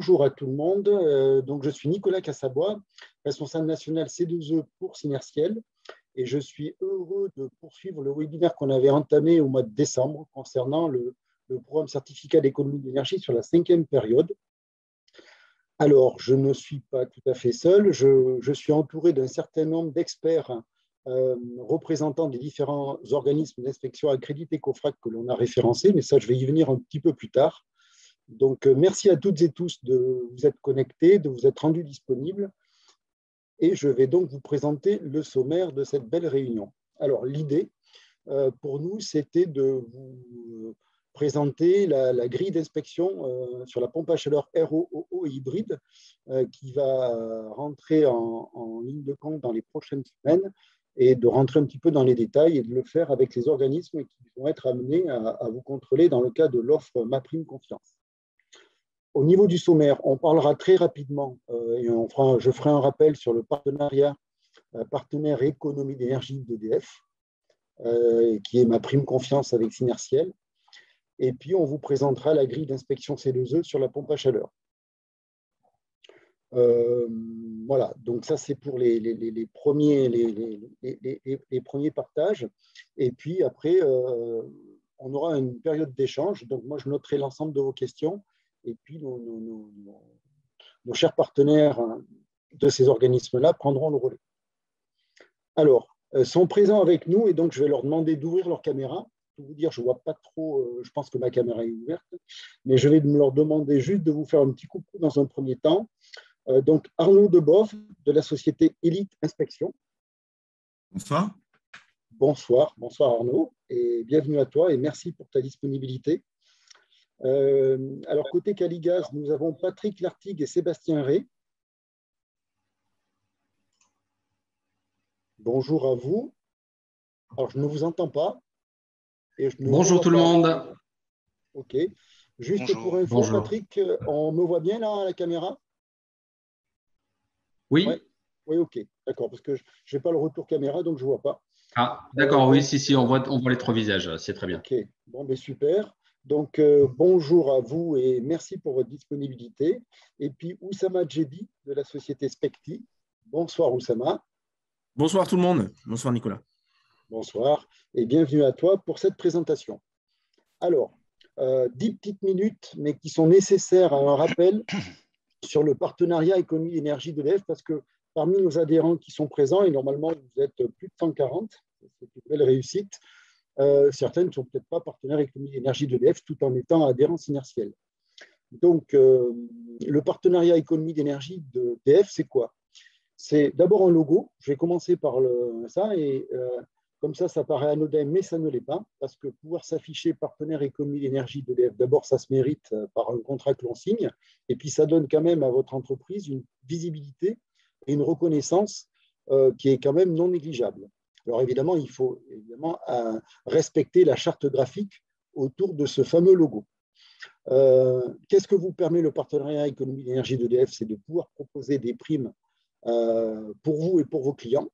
bonjour à tout le monde. Donc, je suis Nicolas Cassabois, responsable national C2E pour Synertiel, et je suis heureux de poursuivre le webinaire qu'on avait entamé au mois de décembre concernant le programme certificat d'économie d'énergie sur la 5e période. Alors, je ne suis pas tout à fait seul, je suis entouré d'un certain nombre d'experts représentants des différents organismes d'inspection accrédités COFRAC que l'on a référencés, mais ça, je vais y venir un petit peu plus tard. Donc, merci à toutes et tous de vous être connectés, de vous être rendus disponibles. Et je vais donc vous présenter le sommaire de cette belle réunion. Alors, l'idée pour nous, c'était de vous présenter la grille d'inspection sur la pompe à chaleur RO hybride qui va rentrer en ligne de compte dans les prochaines semaines et de rentrer un petit peu dans les détails et de le faire avec les organismes qui vont être amenés à vous contrôler dans le cas de l'offre MaPrimeConfiance. Au niveau du sommaire, on parlera très rapidement et je ferai un rappel sur le partenariat partenaire économie d'énergie d'EDF, qui est MaPrimeConfiance avec Synertiel. Et puis, on vous présentera la grille d'inspection C2E sur la pompe à chaleur. Voilà, donc ça, c'est pour les premiers partages. Et puis, après, on aura une période d'échange. Donc, moi, je noterai l'ensemble de vos questions. Et puis, nos chers partenaires de ces organismes-là prendront le relais. Alors, sont présents avec nous et donc je vais leur demander d'ouvrir leur caméra. Pour vous dire, je ne vois pas trop, je pense que ma caméra est ouverte, mais je vais leur demander juste de vous faire un petit coucou dans un premier temps. Donc, Arnaud Deboff de la société Elite Inspection. Bonsoir. Bonsoir Arnaud, et bienvenue à toi et merci pour ta disponibilité. Alors, côté Caligas, nous avons Patrick Lartigue et Sébastien Rey. Bonjour à vous. Alors, je ne vous entends pas. Et bonjour tout le monde. OK. Juste bonjour. Pour info, bonjour. Patrick, on me voit bien là à la caméra? Oui. Ouais. Oui, OK. D'accord, parce que je n'ai pas le retour caméra, donc je ne vois pas. Ah, d'accord, oui, si, on voit les trois visages, c'est très bien. OK. Bon, ben super. Donc, bonjour à vous et merci pour votre disponibilité. Et puis, Oussama Djebi de la société Specti. Bonsoir, Oussama. Bonsoir tout le monde. Bonsoir, Nicolas. Bonsoir et bienvenue à toi pour cette présentation. Alors, 10 petites minutes, mais qui sont nécessaires à un rappel sur le partenariat économie énergie d'EDF, parce que parmi nos adhérents qui sont présents, et normalement vous êtes plus de 140, c'est une belle réussite, certains ne sont peut-être pas partenaires économie énergie d'EDF tout en étant adhérents Synertiel. Donc, le partenariat économie d'énergie d'EDF, c'est quoi? C'est d'abord un logo. Je vais commencer par ça et comme ça paraît anodin, mais ça ne l'est pas, parce que pouvoir s'afficher partenaire économie d'énergie d'EDF, d'abord, ça se mérite par un contrat que l'on signe, et puis ça donne quand même à votre entreprise une visibilité et une reconnaissance qui est quand même non négligeable. Alors évidemment, il faut respecter la charte graphique autour de ce fameux logo. Qu'est-ce que vous permet le partenariat économie d'énergie d'EDF? C'est de pouvoir proposer des primes pour vous et pour vos clients.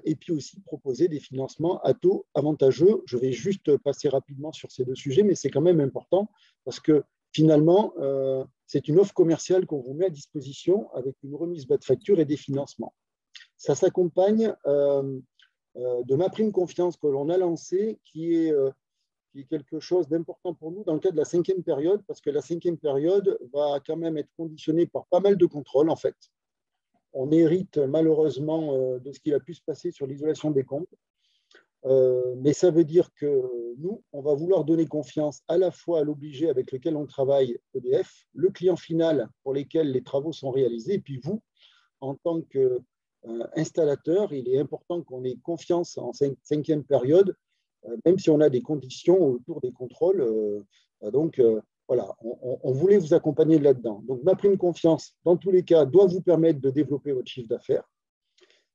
Et puis aussi proposer des financements à taux avantageux. Je vais juste passer rapidement sur ces deux sujets, mais c'est quand même important parce que finalement, c'est une offre commerciale qu'on vous met à disposition avec une remise bas de facture et des financements. Ça s'accompagne de MaPrimeConfiance que l'on a lancé, qui est quelque chose d'important pour nous dans le cadre de la 5e période, parce que la 5e période va quand même être conditionnée par pas mal de contrôles, en fait. On hérite malheureusement de ce qu'il a pu se passer sur l'isolation des comptes. Mais ça veut dire que nous, on va vouloir donner confiance à la fois à l'obligé avec lequel on travaille, EDF, le client final pour lequel les travaux sont réalisés, et puis vous, en tant qu'installateur, il est important qu'on ait confiance en 5e période, même si on a des conditions autour des contrôles. Voilà, on voulait vous accompagner là-dedans. Donc, MaPrimeConfiance, dans tous les cas, doit vous permettre de développer votre chiffre d'affaires.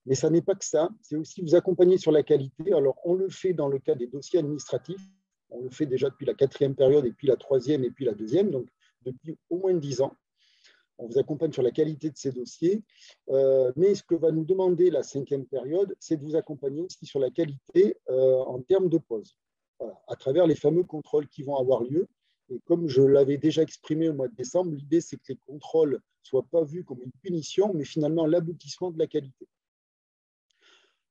Mais ça n'est pas que ça, c'est aussi vous accompagner sur la qualité. Alors, on le fait dans le cas des dossiers administratifs. On le fait déjà depuis la 4e période, et puis la 3e, et puis la 2e, donc depuis au moins 10 ans. On vous accompagne sur la qualité de ces dossiers. Mais ce que va nous demander la 5e période, c'est de vous accompagner aussi sur la qualité en termes de pause, voilà, à travers les fameux contrôles qui vont avoir lieu. Et comme je l'avais déjà exprimé au mois de décembre, l'idée, c'est que les contrôles ne soient pas vus comme une punition, mais finalement l'aboutissement de la qualité.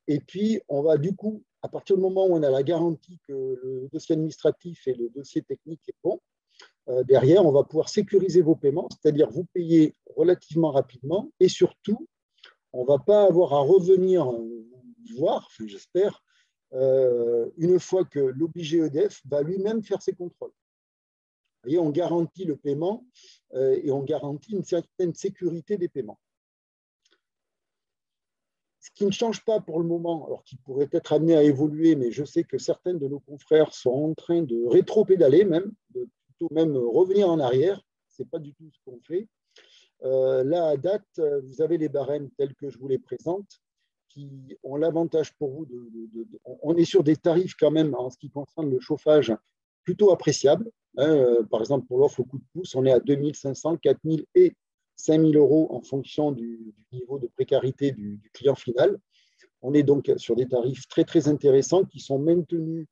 Et puis, on va du coup, à partir du moment où on a la garantie que le dossier administratif et le dossier technique est bon, derrière, on va pouvoir sécuriser vos paiements, c'est-à-dire vous payer relativement rapidement et surtout, on ne va pas avoir à revenir voir, enfin, j'espère, une fois que l'obligé EDF va lui-même faire ses contrôles. Vous voyez, on garantit le paiement et on garantit une certaine sécurité des paiements. Ce qui ne change pas pour le moment, alors qui pourrait être amené à évoluer, mais je sais que certains de nos confrères sont en train de rétro-pédaler même, de plutôt même revenir en arrière. Ce n'est pas du tout ce qu'on fait. Là, à date, vous avez les barèmes tels que je vous les présente, qui ont l'avantage pour vous on est sur des tarifs quand même, en ce qui concerne le chauffage, plutôt appréciables. Par exemple, pour l'offre au coup de pouce, on est à 2 500, 4 000 et 5 000 euros en fonction du niveau de précarité du client final. On est donc sur des tarifs très, très intéressants qui sont maintenus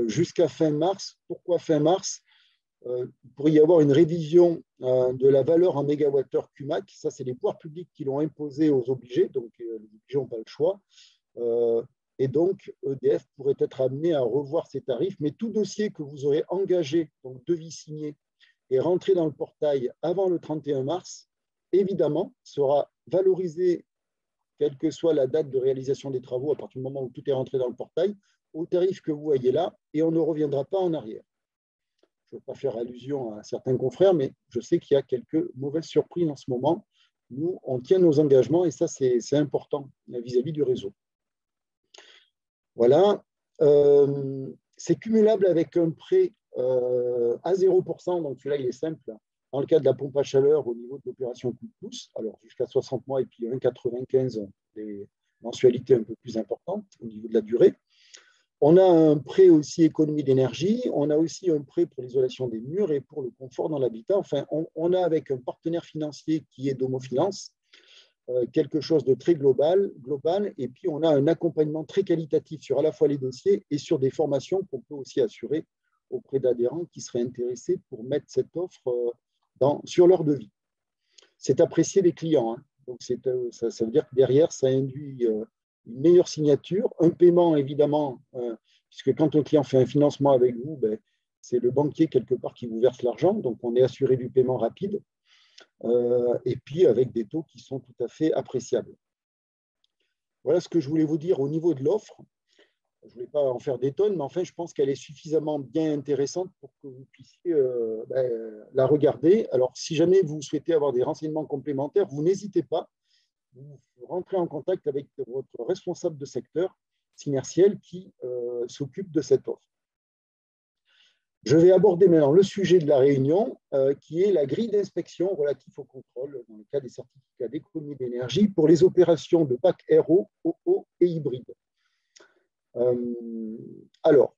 jusqu'à fin mars. Pourquoi fin mars? Il pourrait y avoir une révision de la valeur en mégawattheure QMAC. Ça, c'est les pouvoirs publics qui l'ont imposé aux obligés, donc les obligés n'ont pas le choix. Et donc, EDF pourrait être amené à revoir ses tarifs, mais tout dossier que vous aurez engagé, donc devis signé, et rentré dans le portail avant le 31 mars, évidemment, sera valorisé, quelle que soit la date de réalisation des travaux, à partir du moment où tout est rentré dans le portail, au tarif que vous voyez là, et on ne reviendra pas en arrière. Je ne veux pas faire allusion à certains confrères, mais je sais qu'il y a quelques mauvaises surprises en ce moment. Nous, on tient nos engagements et ça, c'est important vis-à-vis du réseau. Voilà. C'est cumulable avec un prêt à 0%, donc celui-là, il est simple. Dans le cas de la pompe à chaleur, au niveau de l'opération coup de pouce, alors jusqu'à 60 mois et puis 1,95, des mensualités un peu plus importantes au niveau de la durée. On a un prêt aussi économie d'énergie, on a aussi un prêt pour l'isolation des murs et pour le confort dans l'habitat. Enfin, on a avec un partenaire financier qui est Domo Finance, quelque chose de très global, et puis on a un accompagnement très qualitatif sur à la fois les dossiers et sur des formations qu'on peut aussi assurer auprès d'adhérents qui seraient intéressés pour mettre cette offre sur leur devis. C'est apprécié des clients, hein. Donc ça veut dire que derrière, ça induit une meilleure signature, un paiement évidemment, puisque quand un client fait un financement avec vous, c'est le banquier quelque part qui vous verse l'argent, donc on est assuré du paiement rapide, et puis avec des taux qui sont tout à fait appréciables. Voilà ce que je voulais vous dire au niveau de l'offre. Je ne voulais pas en faire des tonnes, mais enfin, je pense qu'elle est suffisamment bien intéressante pour que vous puissiez la regarder. Alors, si jamais vous souhaitez avoir des renseignements complémentaires, vous n'hésitez pas. Vous rentrez en contact avec votre responsable de secteur, Synertiel, qui s'occupe de cette offre. Je vais aborder maintenant le sujet de la réunion, qui est la grille d'inspection relative au contrôle dans le cas des certificats d'économie d'énergie pour les opérations de PAC RO, OO et hybride. Alors,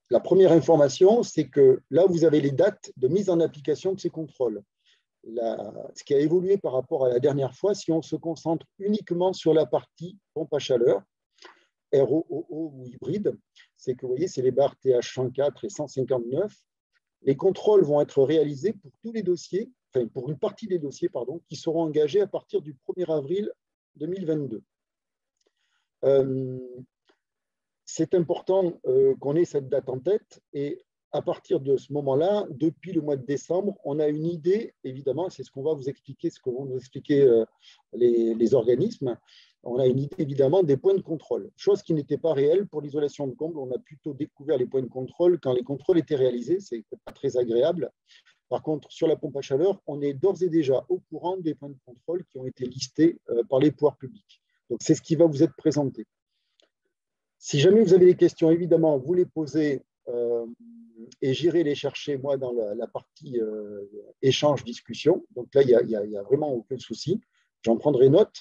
la première information, c'est que là, vous avez les dates de mise en application de ces contrôles. Ce qui a évolué par rapport à la dernière fois, si on se concentre uniquement sur la partie pompe à chaleur, RO, OO ou hybride, c'est que vous voyez, c'est les barres TH 104 et 159. Les contrôles vont être réalisés pour tous les dossiers, enfin pour une partie des dossiers, pardon, qui seront engagés à partir du 1er avril 2022. C'est important qu'on ait cette date en tête et à partir de ce moment-là, depuis le mois de décembre, on a une idée, évidemment, c'est ce qu'on va vous expliquer, ce que vont nous expliquer les organismes. On a une idée, évidemment, des points de contrôle, chose qui n'était pas réelle pour l'isolation de combles. On a plutôt découvert les points de contrôle quand les contrôles étaient réalisés, c'est pas très agréable. Par contre, sur la pompe à chaleur, on est d'ores et déjà au courant des points de contrôle qui ont été listés par les pouvoirs publics. Donc, c'est ce qui va vous être présenté. Si jamais vous avez des questions, évidemment, vous les posez et j'irai les chercher, moi, dans la partie échange-discussion. Donc là, il n'y a vraiment aucun souci. J'en prendrai note.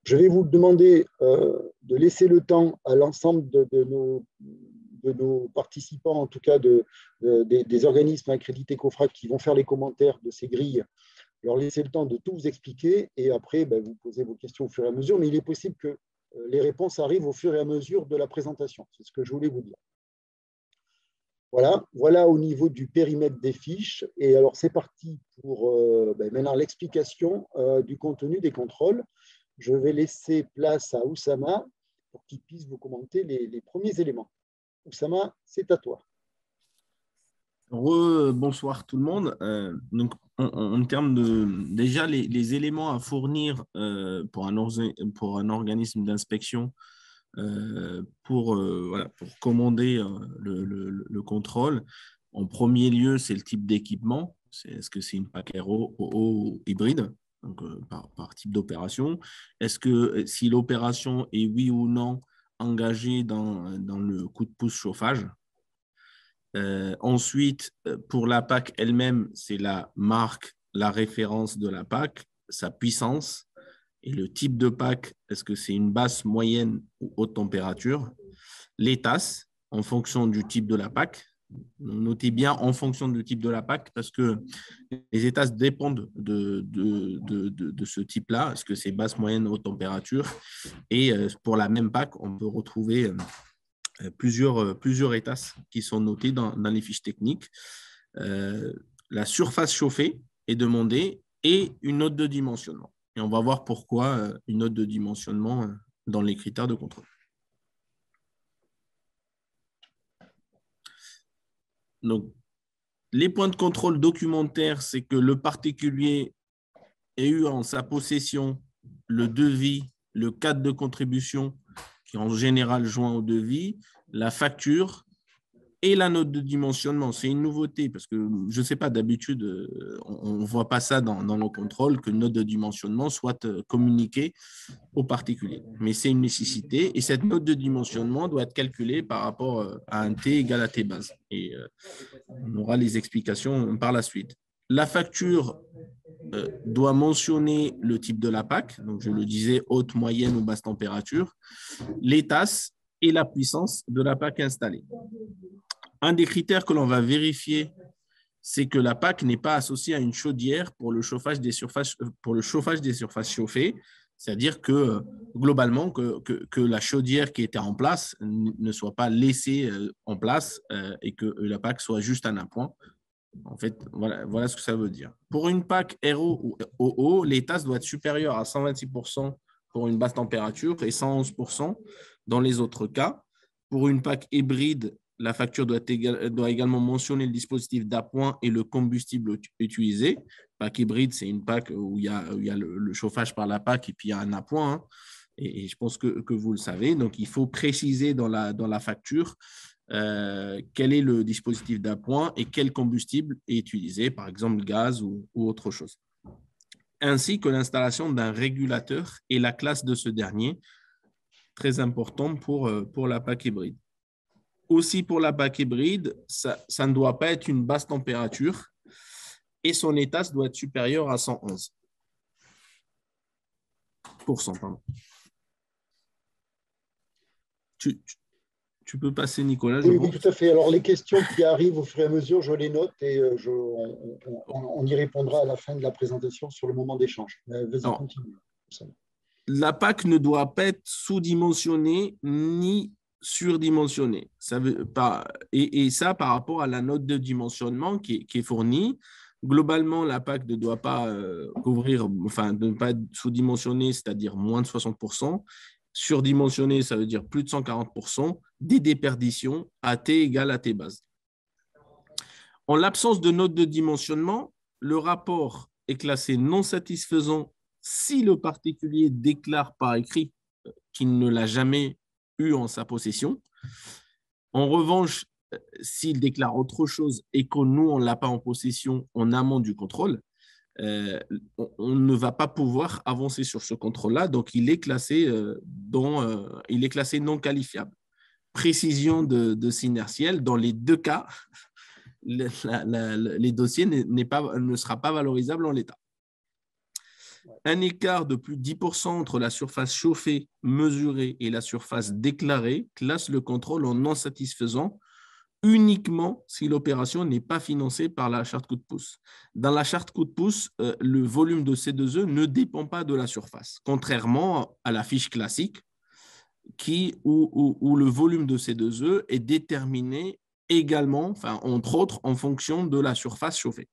Je vais vous demander de laisser le temps à l'ensemble de nos participants, en tout cas des organismes accrédités COFRAC qui vont faire les commentaires de ces grilles, leur laisser le temps de tout vous expliquer et après, vous posez vos questions au fur et à mesure. Mais il est possible que les réponses arrivent au fur et à mesure de la présentation. C'est ce que je voulais vous dire. Voilà au niveau du périmètre des fiches. Et alors, c'est parti pour maintenant l'explication du contenu des contrôles. Je vais laisser place à Oussama pour qu'il puisse vous commenter les premiers éléments. Oussama, c'est à toi. Bonsoir tout le monde. Donc, en termes de déjà les éléments à fournir pour un organisme d'inspection pour commander le contrôle. En premier lieu, c'est le type d'équipement. Est-ce que c'est une PAC RO, OO ou hybride, donc, par type d'opération? Est-ce que si l'opération est oui ou non engagée dans le coup de pouce chauffage? Ensuite, pour la PAC elle-même, c'est la marque, la référence de la PAC, sa puissance et le type de PAC. Est-ce que c'est une basse, moyenne ou haute température? Les tasses, en fonction du type de la PAC. Notez bien en fonction du type de la PAC parce que les états dépendent de ce type-là. Est-ce que c'est basse, moyenne, haute température? Et pour la même PAC, on peut retrouver plusieurs états qui sont notés dans les fiches techniques. La surface chauffée est demandée et une note de dimensionnement. Et on va voir pourquoi une note de dimensionnement dans les critères de contrôle. Donc, les points de contrôle documentaires, c'est que le particulier ait eu en sa possession le devis, le cadre de contribution qui est en général joint au devis, la facture et la note de dimensionnement. C'est une nouveauté parce que je ne sais pas, d'habitude, on ne voit pas ça dans nos contrôles, que note de dimensionnement soit communiquée aux particuliers. Mais c'est une nécessité et cette note de dimensionnement doit être calculée par rapport à un T égal à T base. Et on aura les explications par la suite. La facture doit mentionner le type de la PAC, donc je le disais, haute, moyenne ou basse température, les tasses et la puissance de la PAC installée. Un des critères que l'on va vérifier, c'est que la PAC n'est pas associée à une chaudière pour le chauffage des surfaces chauffées, c'est-à-dire que globalement, que la chaudière qui était en place ne soit pas laissée en place et que la PAC soit juste un appoint. En fait, voilà ce que ça veut dire. Pour une PAC RO ou OO, les tasses doivent être supérieures à 126% pour une basse température et 111% dans les autres cas. Pour une PAC hybride, la facture doit également mentionner le dispositif d'appoint et le combustible utilisé. PAC hybride, c'est une PAC où il y a le chauffage par la PAC et puis il y a un appoint. Hein, et je pense que vous le savez. Donc, il faut préciser dans la facture quel est le dispositif d'appoint et quel combustible est utilisé, par exemple gaz ou autre chose. Ainsi que l'installation d'un régulateur et la classe de ce dernier, très important pour la PAC hybride. Aussi pour la PAC hybride, ça ne doit pas être une basse température et son état doit être supérieur à 111%. Pardon. Tu peux passer, Nicolas. Oui, tout à fait. Alors, les questions qui arrivent au fur et à mesure, je les note et on y répondra à la fin de la présentation sur le moment d'échange. Vas-y, continue. La PAC ne doit pas être sous-dimensionnée ni surdimensionnée. Et ça, par rapport à la note de dimensionnement qui est fournie. Globalement, la PAC ne doit pas ne pas être sous-dimensionnée, c'est-à-dire moins de 60%. Surdimensionné, ça veut dire plus de 140%, des déperditions à T égale à T base. En l'absence de note de dimensionnement, le rapport est classé non satisfaisant si le particulier déclare par écrit qu'il ne l'a jamais eu en sa possession. En revanche, s'il déclare autre chose et que nous, on ne l'a pas en possession en amont du contrôle, on ne va pas pouvoir avancer sur ce contrôle-là, donc il est classé non qualifiable. Précision de Synertiel, dans les deux cas, les dossiers ne sera pas valorisable en l'état. Un écart de plus de 10% entre la surface chauffée mesurée et la surface déclarée classe le contrôle en non satisfaisant uniquement si l'opération n'est pas financée par la charte coup de pouce. Dans la charte coup de pouce, le volume de C2E ne dépend pas de la surface, contrairement à la fiche classique où le volume de C2E est déterminé également, enfin, entre autres, en fonction de la surface chauffée.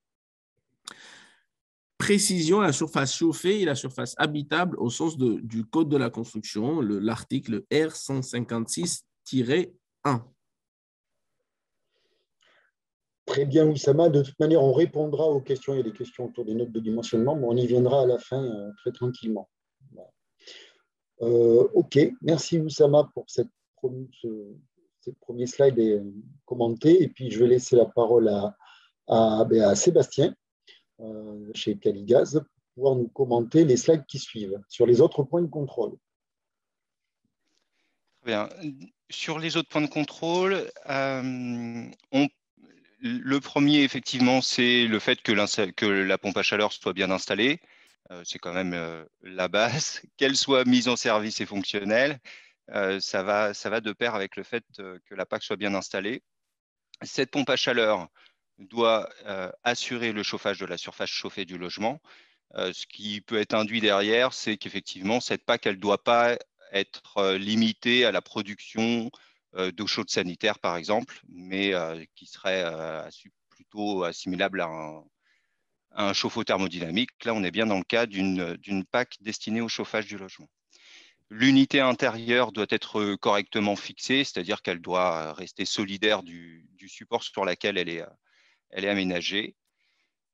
Précision, la surface chauffée et la surface habitable au sens du code de la construction, l'article R156-1. Très bien, Oussama. De toute manière, on répondra aux questions. Il y a des questions autour des notes de dimensionnement, mais on y viendra à la fin très tranquillement. Voilà. OK, merci Oussama pour ces premiers slides commentés. Et puis, je vais laisser la parole à Sébastien chez Caligaz pour pouvoir nous commenter les slides qui suivent sur les autres points de contrôle. Bien. Sur les autres points de contrôle, le premier, effectivement, c'est le fait que la pompe à chaleur soit bien installée. C'est quand même la base. Qu'elle soit mise en service et fonctionnelle, ça va de pair avec le fait que la PAC soit bien installée. Cette pompe à chaleur doit assurer le chauffage de la surface chauffée du logement. Ce qui peut être induit derrière, c'est qu'effectivement, cette PAC, elle ne doit pas être limitée à la production d'eau chaude sanitaire, par exemple, mais qui serait plutôt assimilable à un chauffe-eau thermodynamique. Là, on est bien dans le cas d'une PAC destinée au chauffage du logement. L'unité intérieure doit être correctement fixée, c'est-à-dire qu'elle doit rester solidaire du support sur lequel elle est aménagée.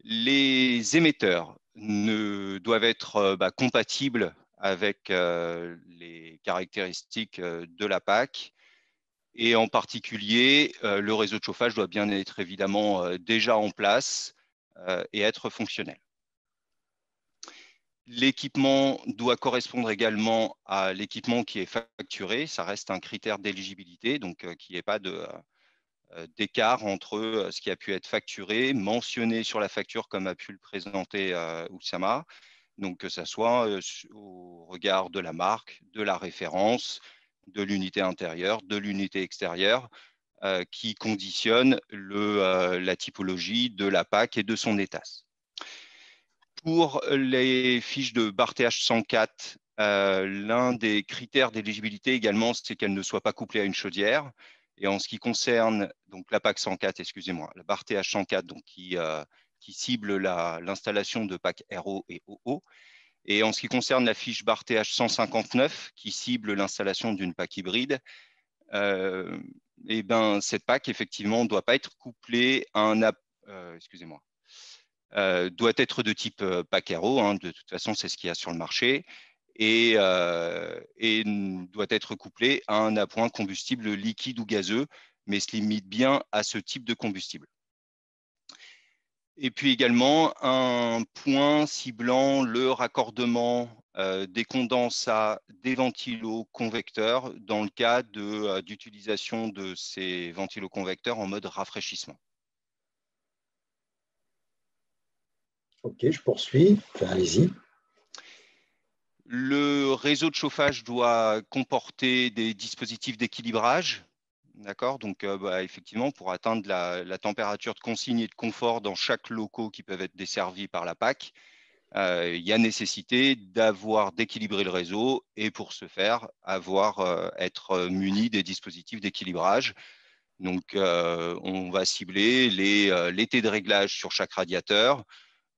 Les émetteurs doivent être compatibles avec les caractéristiques de la PAC. Et en particulier, le réseau de chauffage doit bien être évidemment déjà en place et être fonctionnel. L'équipement doit correspondre également à l'équipement qui est facturé. Ça reste un critère d'éligibilité, donc qu'il n'y ait pas d'écart entre ce qui a pu être facturé, mentionné sur la facture comme a pu le présenter Oussama, donc que ce soit au regard de la marque, de la référence, de l'unité intérieure, de l'unité extérieure, qui conditionne la typologie de la PAC et de son état. Pour les fiches de BAR-TH 104, l'un des critères d'éligibilité également, c'est qu'elle ne soit pas couplée à une chaudière. Et en ce qui concerne donc la PAC 104, excusez-moi, la BAR-TH 104, donc qui cible l'installation de PAC RO et OO. Et en ce qui concerne la fiche BAR-TH 159, qui cible l'installation d'une PAC hybride, cette PAC, effectivement, ne doit pas être couplée à excusez-moi, doit être de type PAC RO, hein, de toute façon, c'est ce qu'il y a sur le marché, et doit être couplé à un appoint combustible liquide ou gazeux, mais se limite bien à ce type de combustible. Et puis également un point ciblant le raccordement des condensats des ventiloconvecteurs dans le cas d'utilisation de ces ventiloconvecteurs en mode rafraîchissement. OK, je poursuis. Enfin, allez-y. Le réseau de chauffage doit comporter des dispositifs d'équilibrage. D'accord, donc effectivement, pour atteindre la température de consigne et de confort dans chaque locaux qui peuvent être desservis par la PAC, il y a nécessité d'équilibrer le réseau et pour ce faire, être muni des dispositifs d'équilibrage. Donc, on va cibler les T de réglage sur chaque radiateur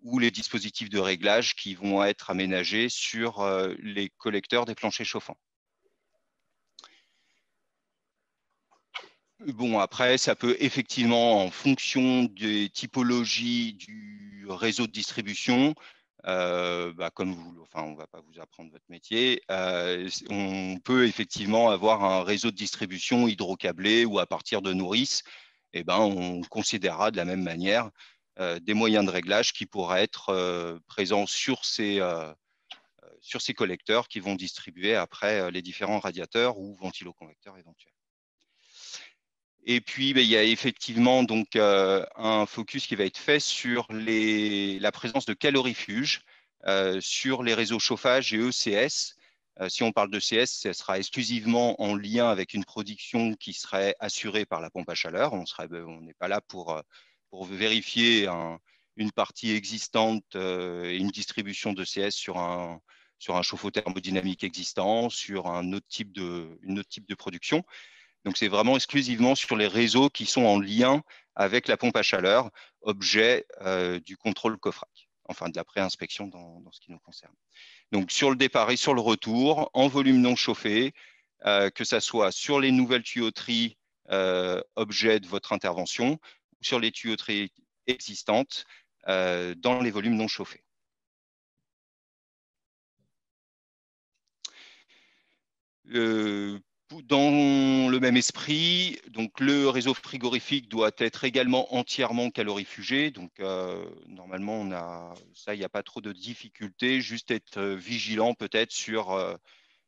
ou les dispositifs de réglage qui vont être aménagés sur les collecteurs des planchers chauffants. Bon, après, ça peut effectivement, en fonction des typologies du réseau de distribution, comme on ne va pas vous apprendre votre métier, on peut effectivement avoir un réseau de distribution hydrocablé ou à partir de nourrices, on considérera de la même manière des moyens de réglage qui pourraient être présents sur ces collecteurs qui vont distribuer après les différents radiateurs ou ventiloconvecteurs éventuels. Et puis, il y a effectivement donc, un focus qui va être fait sur la présence de calorifuges sur les réseaux chauffage et ECS. Si on parle de CS, ce sera exclusivement en lien avec une production qui serait assurée par la pompe à chaleur. On n'est pas là pour vérifier une partie existante et une distribution de CS sur un chauffe-eau thermodynamique existant, sur une autre type de production. Donc, c'est vraiment exclusivement sur les réseaux qui sont en lien avec la pompe à chaleur, objet du contrôle COFRAC, enfin de la pré-inspection dans ce qui nous concerne. Donc, sur le départ et sur le retour, en volume non chauffé, que ce soit sur les nouvelles tuyauteries objet de votre intervention ou sur les tuyauteries existantes dans les volumes non chauffés. Dans le même esprit, donc le réseau frigorifique doit être également entièrement calorifugé. Donc, normalement, ça, il n'y a pas trop de difficultés, juste être vigilant peut-être sur,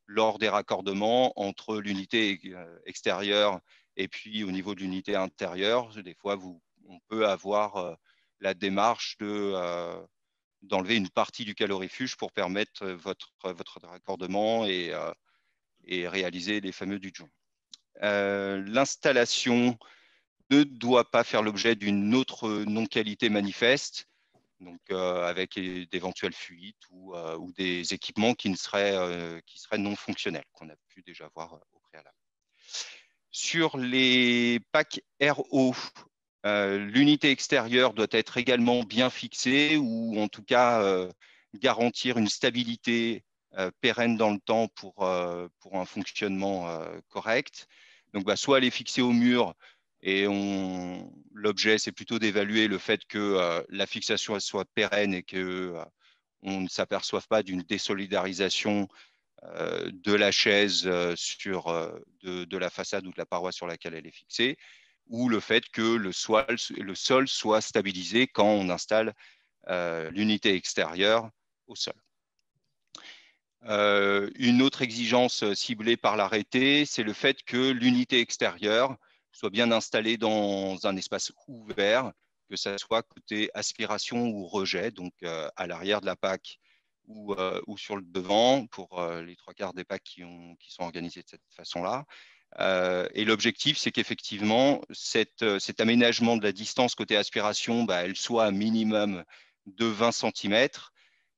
lors des raccordements entre l'unité extérieure et puis au niveau de l'unité intérieure. Des fois, on peut avoir la démarche d'enlever une partie du calorifuge pour permettre votre raccordement et réaliser les fameux du joint. L'installation ne doit pas faire l'objet d'une autre non-qualité manifeste, donc avec d'éventuelles fuites ou des équipements qui seraient non fonctionnels, qu'on a pu déjà voir au préalable. Sur les packs RO, l'unité extérieure doit être également bien fixée ou en tout cas garantir une stabilité pérenne dans le temps pour un fonctionnement correct. Donc, soit elle est fixée au mur et l'objet, c'est plutôt d'évaluer le fait que la fixation elle soit pérenne et qu'on ne s'aperçoive pas d'une désolidarisation de la chaise de la façade ou de la paroi sur laquelle elle est fixée, ou le fait que le sol soit stabilisé quand on installe l'unité extérieure au sol. Une autre exigence ciblée par l'arrêté, c'est le fait que l'unité extérieure soit bien installée dans un espace ouvert, que ce soit côté aspiration ou rejet, donc à l'arrière de la PAC ou sur le devant, pour les 3/4 des PAC qui sont organisés de cette façon-là. Et l'objectif, c'est qu'effectivement, cet aménagement de la distance côté aspiration, elle soit à minimum de 20 cm,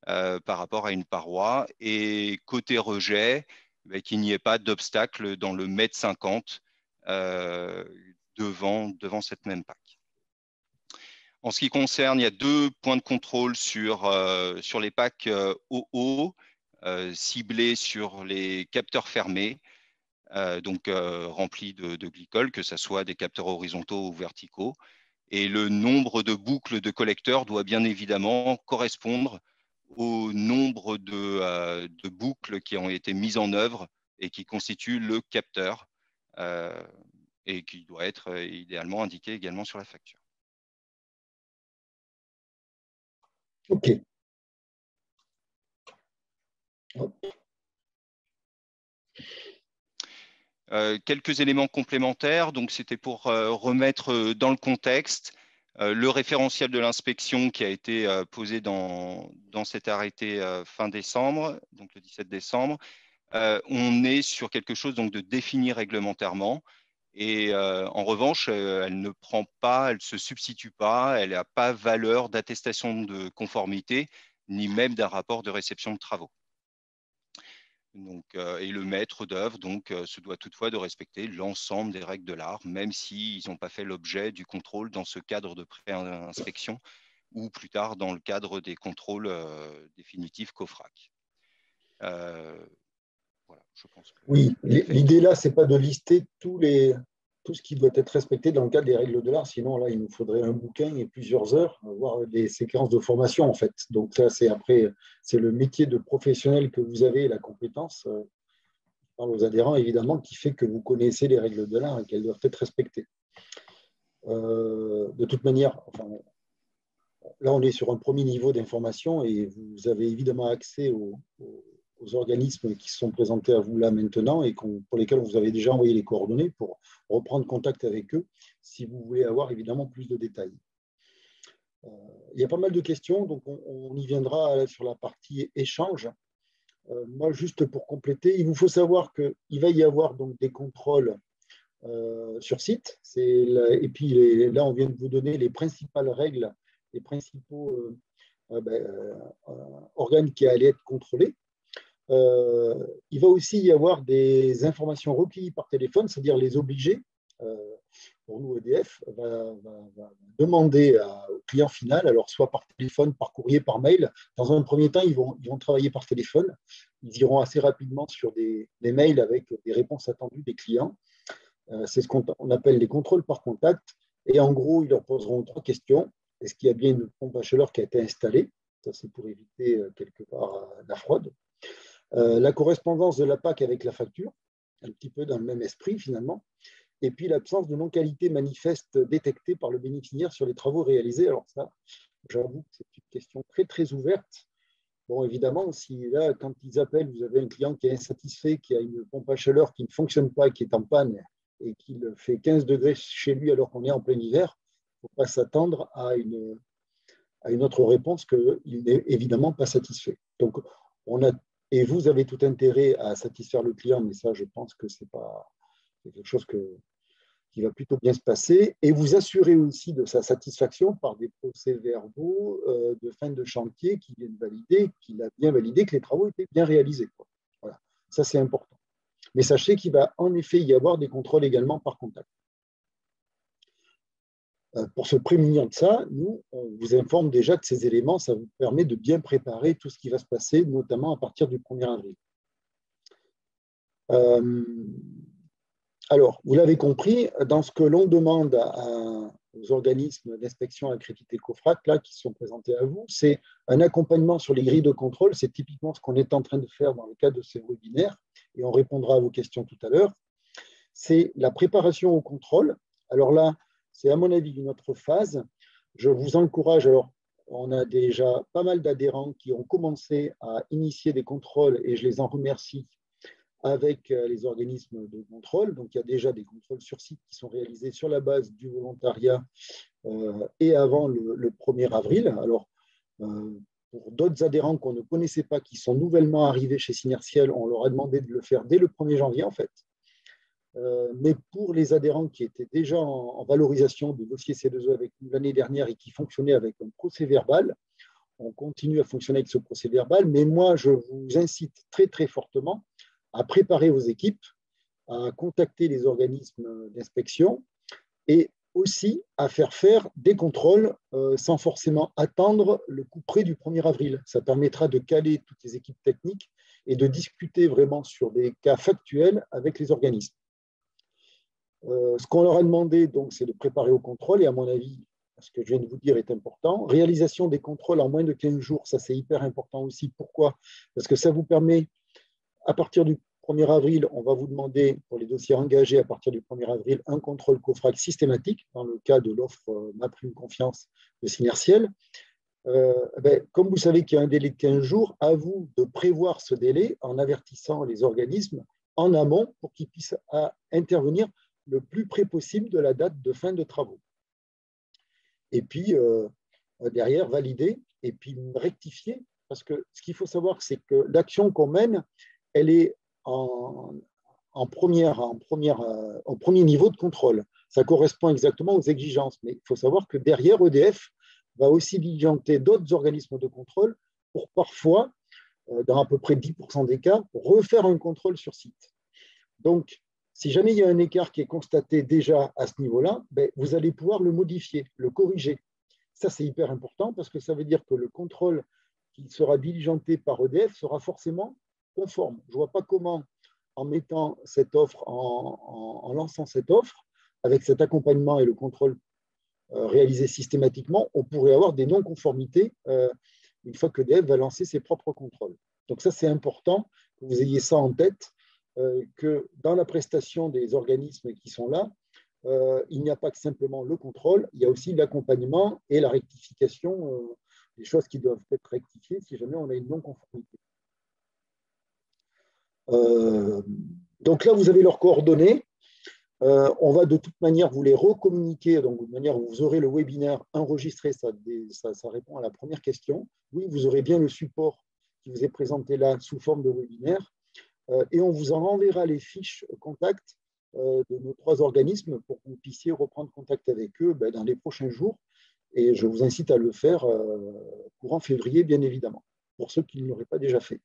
par rapport à une paroi, et côté rejet, qu'il n'y ait pas d'obstacle dans le 1,50 m devant cette même PAC. En ce qui concerne, il y a 2 points de contrôle sur les packs OO, ciblés sur les capteurs fermés, donc remplis de glycol, que ce soit des capteurs horizontaux ou verticaux. Et le nombre de boucles de collecteurs doit bien évidemment correspondre au nombre de boucles qui ont été mises en œuvre et qui constituent le capteur, et qui doit être idéalement indiqué également sur la facture. OK. Quelques éléments complémentaires, donc c'était pour remettre dans le contexte le référentiel de l'inspection qui a été posé dans cet arrêté fin décembre, donc le 17 décembre. On est sur quelque chose donc de défini réglementairement, et en revanche, elle ne se substitue pas, elle n'a pas valeur d'attestation de conformité, ni même d'un rapport de réception de travaux. Donc, et le maître d'œuvre se doit toutefois de respecter l'ensemble des règles de l'art, même s'ils n'ont pas fait l'objet du contrôle dans ce cadre de pré-inspection ou plus tard dans le cadre des contrôles définitifs COFRAC. Voilà, je pense que... Oui, l'idée là, ce n'est pas de lister tout ce qui doit être respecté dans le cadre des règles de l'art, sinon là, il nous faudrait un bouquin et plusieurs heures, voire des séquences de formation en fait. Donc ça, c'est le métier de professionnel que vous avez, la compétence, je parle aux adhérents évidemment, qui fait que vous connaissez les règles de l'art et qu'elles doivent être respectées. De toute manière, enfin, là, on est sur un premier niveau d'information et vous avez évidemment accès aux organismes qui sont présentés à vous là maintenant et pour lesquels vous avez déjà envoyé les coordonnées pour reprendre contact avec eux si vous voulez avoir évidemment plus de détails. Il y a pas mal de questions, donc on y viendra sur la partie échange. Moi, juste pour compléter, il vous faut savoir qu'il va y avoir donc des contrôles sur site. Et puis là, on vient de vous donner les principales règles, les principaux organes qui allaient être contrôlés. Il va aussi y avoir des informations recueillies par téléphone, c'est-à-dire les obligés. Pour nous, EDF va demander au client final, alors soit par téléphone, par courrier, par mail. Dans un premier temps, ils vont travailler par téléphone. Ils iront assez rapidement sur des mails avec des réponses attendues des clients. C'est ce qu'on appelle les contrôles par contact. Et en gros, ils leur poseront 3 questions. Est-ce qu'il y a bien une pompe à chaleur qui a été installée? Ça, c'est pour éviter quelque part la fraude. La correspondance de la PAC avec la facture, un petit peu dans le même esprit finalement. Et puis l'absence de non-qualité manifeste détectée par le bénéficiaire sur les travaux réalisés. Alors ça, j'avoue que c'est une question très, très ouverte. Bon, évidemment, si là, quand ils appellent, vous avez un client qui est insatisfait, qui a une pompe à chaleur qui ne fonctionne pas, qui est en panne et qu'il fait 15 degrés chez lui alors qu'on est en plein hiver, il ne faut pas s'attendre à une autre réponse qu'il n'est évidemment pas satisfait. Donc, et vous avez tout intérêt à satisfaire le client, mais ça, je pense que c'est quelque chose qui va plutôt bien se passer, et vous assurez aussi de sa satisfaction par des procès-verbaux de fin de chantier qui viennent valider, qu'il a bien validé que les travaux étaient bien réalisés. Voilà, ça c'est important. Mais sachez qu'il va en effet y avoir des contrôles également par contact. Pour se prémunir de ça, nous, on vous informe déjà de ces éléments, ça vous permet de bien préparer tout ce qui va se passer, notamment à partir du 1er avril. Alors, vous l'avez compris, dans ce que l'on demande aux organismes d'inspection accrédités COFRAC, là, qui sont présentés à vous, c'est un accompagnement sur les grilles de contrôle. C'est typiquement ce qu'on est en train de faire dans le cadre de ces webinaires, et on répondra à vos questions tout à l'heure. C'est la préparation au contrôle. Alors là, c'est à mon avis une autre phase. Je vous encourage, alors on a déjà pas mal d'adhérents qui ont commencé à initier des contrôles, et je les en remercie, avec les organismes de contrôle. Donc, il y a déjà des contrôles sur site qui sont réalisés sur la base du volontariat et avant le 1er avril. Alors, pour d'autres adhérents qu'on ne connaissait pas, qui sont nouvellement arrivés chez Synertiel, on leur a demandé de le faire dès le 1er janvier, en fait. Mais pour les adhérents qui étaient déjà en valorisation de dossier C2E avec nous l'année dernière et qui fonctionnaient avec un procès-verbal, on continue à fonctionner avec ce procès-verbal. Mais moi, je vous incite très, très fortement à préparer vos équipes, à contacter les organismes d'inspection et aussi à faire des contrôles sans forcément attendre le coup près du 1er avril. Ça permettra de caler toutes les équipes techniques et de discuter vraiment sur des cas factuels avec les organismes. Ce qu'on leur a demandé, donc, c'est de préparer au contrôle, et à mon avis, ce que je viens de vous dire est important. Réalisation des contrôles en moins de 15 jours, ça c'est hyper important aussi. Pourquoi? Parce que ça vous permet, à partir du 1er avril, on va vous demander, pour les dossiers engagés à partir du 1er avril, un contrôle COFRAC systématique, dans le cas de l'offre Ma Prime Confiance de Synertiel. Comme vous savez qu'il y a un délai de 15 jours, à vous de prévoir ce délai en avertissant les organismes en amont pour qu'ils puissent intervenir le plus près possible de la date de fin de travaux. Et puis, derrière, valider et puis rectifier, parce que ce qu'il faut savoir, c'est que l'action qu'on mène, elle est au premier niveau de contrôle. Ça correspond exactement aux exigences, mais il faut savoir que derrière, EDF va aussi diligenter d'autres organismes de contrôle pour parfois, dans à peu près 10% des cas, refaire un contrôle sur site. Donc, si jamais il y a un écart qui est constaté déjà à ce niveau-là, vous allez pouvoir le modifier, le corriger. Ça, c'est hyper important parce que ça veut dire que le contrôle qui sera diligenté par EDF sera forcément conforme. Je ne vois pas comment, en mettant cette offre, en lançant cette offre, avec cet accompagnement et le contrôle réalisé systématiquement, on pourrait avoir des non-conformités une fois que EDF va lancer ses propres contrôles. Donc ça, c'est important que vous ayez ça en tête, que dans la prestation des organismes qui sont là, il n'y a pas que simplement le contrôle, il y a aussi l'accompagnement et la rectification des choses qui doivent être rectifiées si jamais on a une non-conformité. Donc là, vous avez leurs coordonnées. On va de toute manière vous les recommuniquer, donc de manière où vous aurez le webinaire enregistré, ça répond à la première question. Oui, vous aurez bien le support qui vous est présenté là sous forme de webinaire. Et on vous en enverra les fiches contacts de nos 3 organismes pour que vous puissiez reprendre contact avec eux dans les prochains jours. Et je vous incite à le faire courant février, bien évidemment, pour ceux qui ne l'auraient pas déjà fait.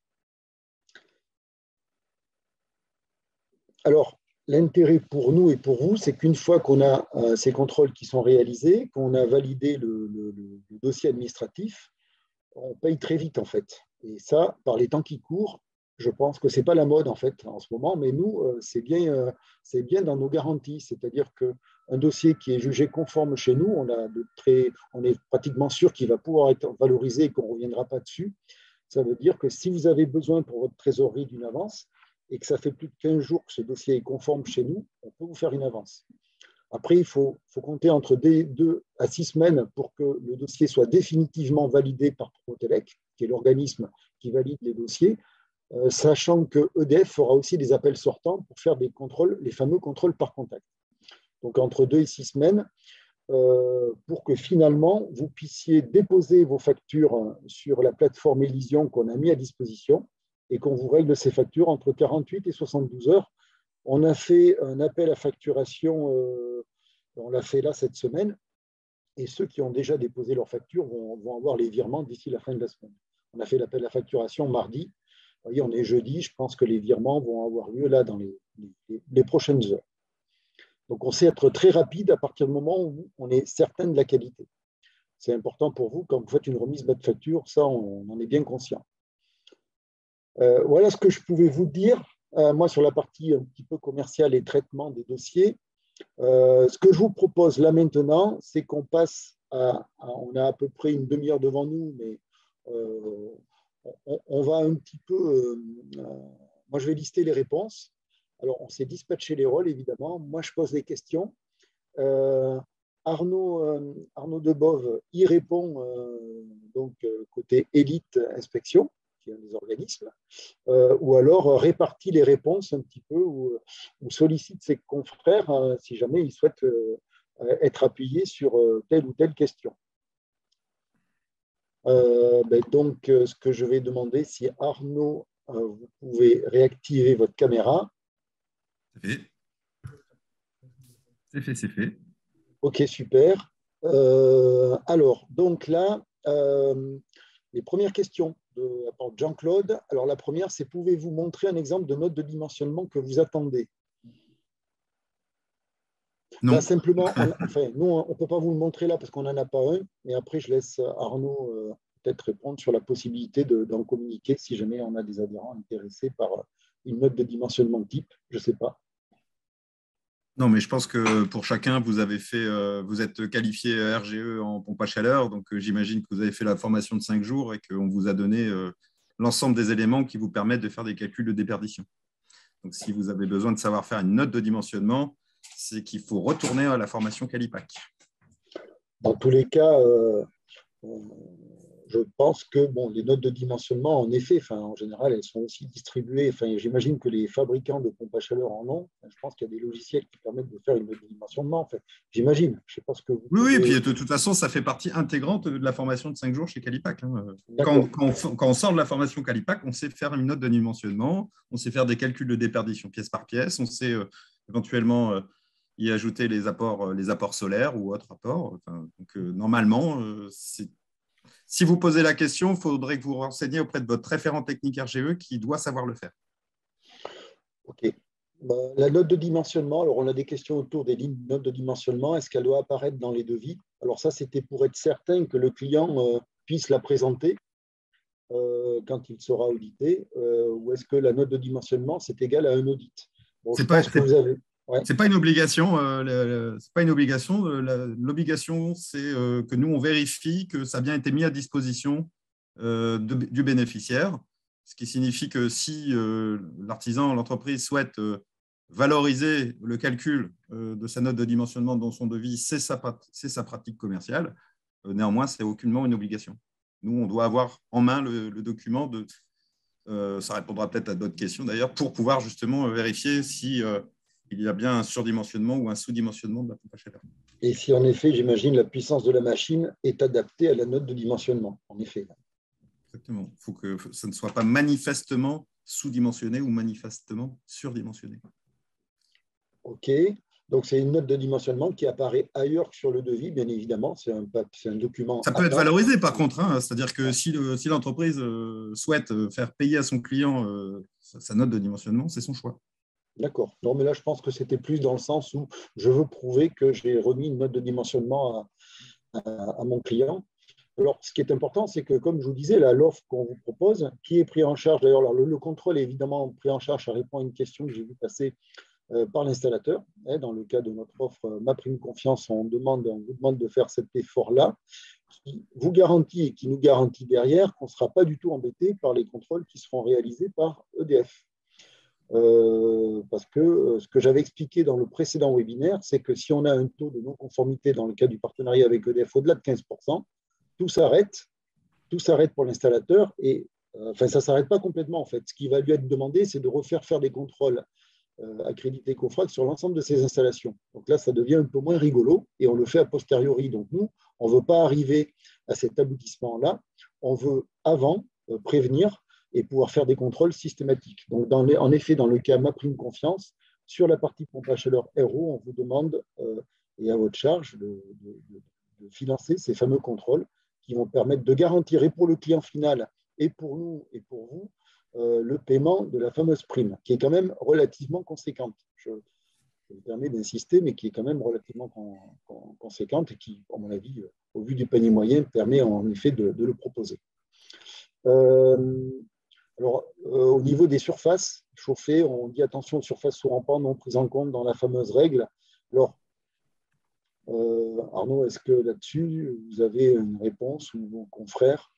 Alors, l'intérêt pour nous et pour vous, c'est qu'une fois qu'on a ces contrôles qui sont réalisés, qu'on a validé le dossier administratif, on paye très vite en fait. Et ça, par les temps qui courent, je pense que ce n'est pas la mode en fait en ce moment, mais nous, c'est bien dans nos garanties. C'est-à-dire qu'un dossier qui est jugé conforme chez nous, on est pratiquement sûr qu'il va pouvoir être valorisé et qu'on ne reviendra pas dessus. Ça veut dire que si vous avez besoin pour votre trésorerie d'une avance et que ça fait plus de 15 jours que ce dossier est conforme chez nous, on peut vous faire une avance. Après, il faut compter entre 2 à 6 semaines pour que le dossier soit définitivement validé par Promotelec, qui est l'organisme qui valide les dossiers, sachant que EDF fera aussi des appels sortants pour faire des contrôles, les fameux contrôles par contact. Donc, entre 2 et 6 semaines, pour que finalement, vous puissiez déposer vos factures sur la plateforme Elysion qu'on a mis à disposition et qu'on vous règle ces factures entre 48 et 72 heures. On a fait un appel à facturation, on l'a fait là cette semaine, et ceux qui ont déjà déposé leurs factures vont avoir les virements d'ici la fin de la semaine. On a fait l'appel à facturation mardi. Vous voyez, on est jeudi, je pense que les virements vont avoir lieu là dans les prochaines heures. Donc, on sait être très rapide à partir du moment où on est certain de la qualité. C'est important pour vous, quand vous faites une remise de facture, ça, on en est bien conscient. Voilà ce que je pouvais vous dire. Moi, sur la partie un petit peu commerciale et traitement des dossiers, ce que je vous propose là maintenant, c'est qu'on passe on a à peu près une demi-heure devant nous, mais on va un petit peu… moi, je vais lister les réponses. Alors, on s'est dispatché les rôles, évidemment. Moi, je pose des questions. Arnaud Debove y répond, donc côté élite inspection, qui est un des organismes, ou alors répartit les réponses un petit peu, ou sollicite ses confrères si jamais ils souhaitent être appuyés sur telle ou telle question. Donc, ce que je vais demander, si Arnaud, vous pouvez réactiver votre caméra. C'est fait. Ok, super. Alors, donc là, les premières questions de la part de Jean-Claude. Alors, la première, c'est pouvez-vous montrer un exemple de note de dimensionnement que vous attendez? Non. Là, simplement, nous, on ne peut pas vous le montrer là parce qu'on n'en a pas un, mais après, je laisse Arnaud peut-être répondre sur la possibilité d'en communiquer si jamais on a des adhérents intéressés par une note de dimensionnement type, je ne sais pas. Non, mais je pense que pour chacun, vous êtes qualifié RGE en pompe à chaleur, donc j'imagine que vous avez fait la formation de 5 jours et qu'on vous a donné l'ensemble des éléments qui vous permettent de faire des calculs de déperdition. Donc, si vous avez besoin de savoir faire une note de dimensionnement, c'est qu'il faut retourner à la formation Calipac. Dans tous les cas, je pense que les notes de dimensionnement, en effet, en général, elles sont aussi distribuées. J'imagine que les fabricants de pompes à chaleur en ont. Je pense qu'il y a des logiciels qui permettent de faire une note de dimensionnement. J'imagine. Je sais pas ce que vous. Oui, et puis de toute façon, ça fait partie intégrante de la formation de 5 jours chez Calipac. Quand on sort de la formation Calipac, on sait faire une note de dimensionnement, on sait faire des calculs de déperdition pièce par pièce, on sait éventuellement y ajouter les apports solaires ou autres apports. Donc, normalement, si vous posez la question, il faudrait que vous renseigniez auprès de votre référent technique RGE qui doit savoir le faire. OK. La note de dimensionnement, alors on a des questions autour des lignes de note de dimensionnement. Est-ce qu'elle doit apparaître dans les devis? Alors ça, c'était pour être certain que le client puisse la présenter quand il sera audité, ou est-ce que la note de dimensionnement, c'est égal à un audit? C'est pas une obligation. L'obligation, c'est que nous, on vérifie que ça a bien été mis à disposition du bénéficiaire, ce qui signifie que si l'artisan, l'entreprise souhaite valoriser le calcul de sa note de dimensionnement dans son devis, c'est sa pratique commerciale. Néanmoins, ce n'est aucunement une obligation. Nous, on doit avoir en main le document. Ça répondra peut-être à d'autres questions d'ailleurs, pour pouvoir justement vérifier si il y a bien un surdimensionnement ou un sous-dimensionnement de la pompe à chaleur. Et si en effet, j'imagine, la puissance de la machine est adaptée à la note de dimensionnement, en effet. Exactement. Il faut que ça ne soit pas manifestement sous-dimensionné ou manifestement surdimensionné. OK. Donc, c'est une note de dimensionnement qui apparaît ailleurs que sur le devis, bien évidemment. C'est un document. Ça peut être valorisé, par contre. C'est-à-dire que si l'entreprise souhaite faire payer à son client sa note de dimensionnement, c'est son choix. D'accord. Non, mais là, je pense que c'était plus dans le sens où je veux prouver que j'ai remis une note de dimensionnement à mon client. Alors, ce qui est important, c'est que, comme je vous disais, l'offre qu'on vous propose, qui est pris en charge, d'ailleurs, le contrôle est évidemment pris en charge, ça répond à une question que j'ai vu passer par l'installateur. Dans le cas de notre offre Ma Prime Confiance, on vous demande de faire cet effort-là, qui vous garantit et qui nous garantit derrière qu'on ne sera pas du tout embêté par les contrôles qui seront réalisés par EDF. Parce que ce que j'avais expliqué dans le précédent webinaire, c'est que si on a un taux de non-conformité dans le cas du partenariat avec EDF au-delà de 15%, tout s'arrête pour l'installateur et enfin, ça ne s'arrête pas complètement en fait. Ce qui va lui être demandé, c'est de refaire faire des contrôles accrédités COFRAC sur l'ensemble de ses installations. Donc là, ça devient un peu moins rigolo et on le fait a posteriori. Donc nous, on ne veut pas arriver à cet aboutissement-là, on veut avant prévenir et pouvoir faire des contrôles systématiques. Donc, en effet, dans le cas Ma Prime Confiance, sur la partie pompe à chaleur RO, on vous demande, et à votre charge, de financer ces fameux contrôles qui vont permettre de garantir, et pour le client final, et pour nous, et pour vous, le paiement de la fameuse prime, qui est quand même relativement conséquente. Je me permets d'insister, mais qui est quand même relativement conséquente et qui, à mon avis, au vu du panier moyen, permet en effet de le proposer. Alors, au niveau des surfaces chauffées, on dit attention aux surfaces sous rampant non prises en compte dans la fameuse règle. Alors, Arnaud, est-ce que là-dessus, vous avez une réponse ou vos confrères?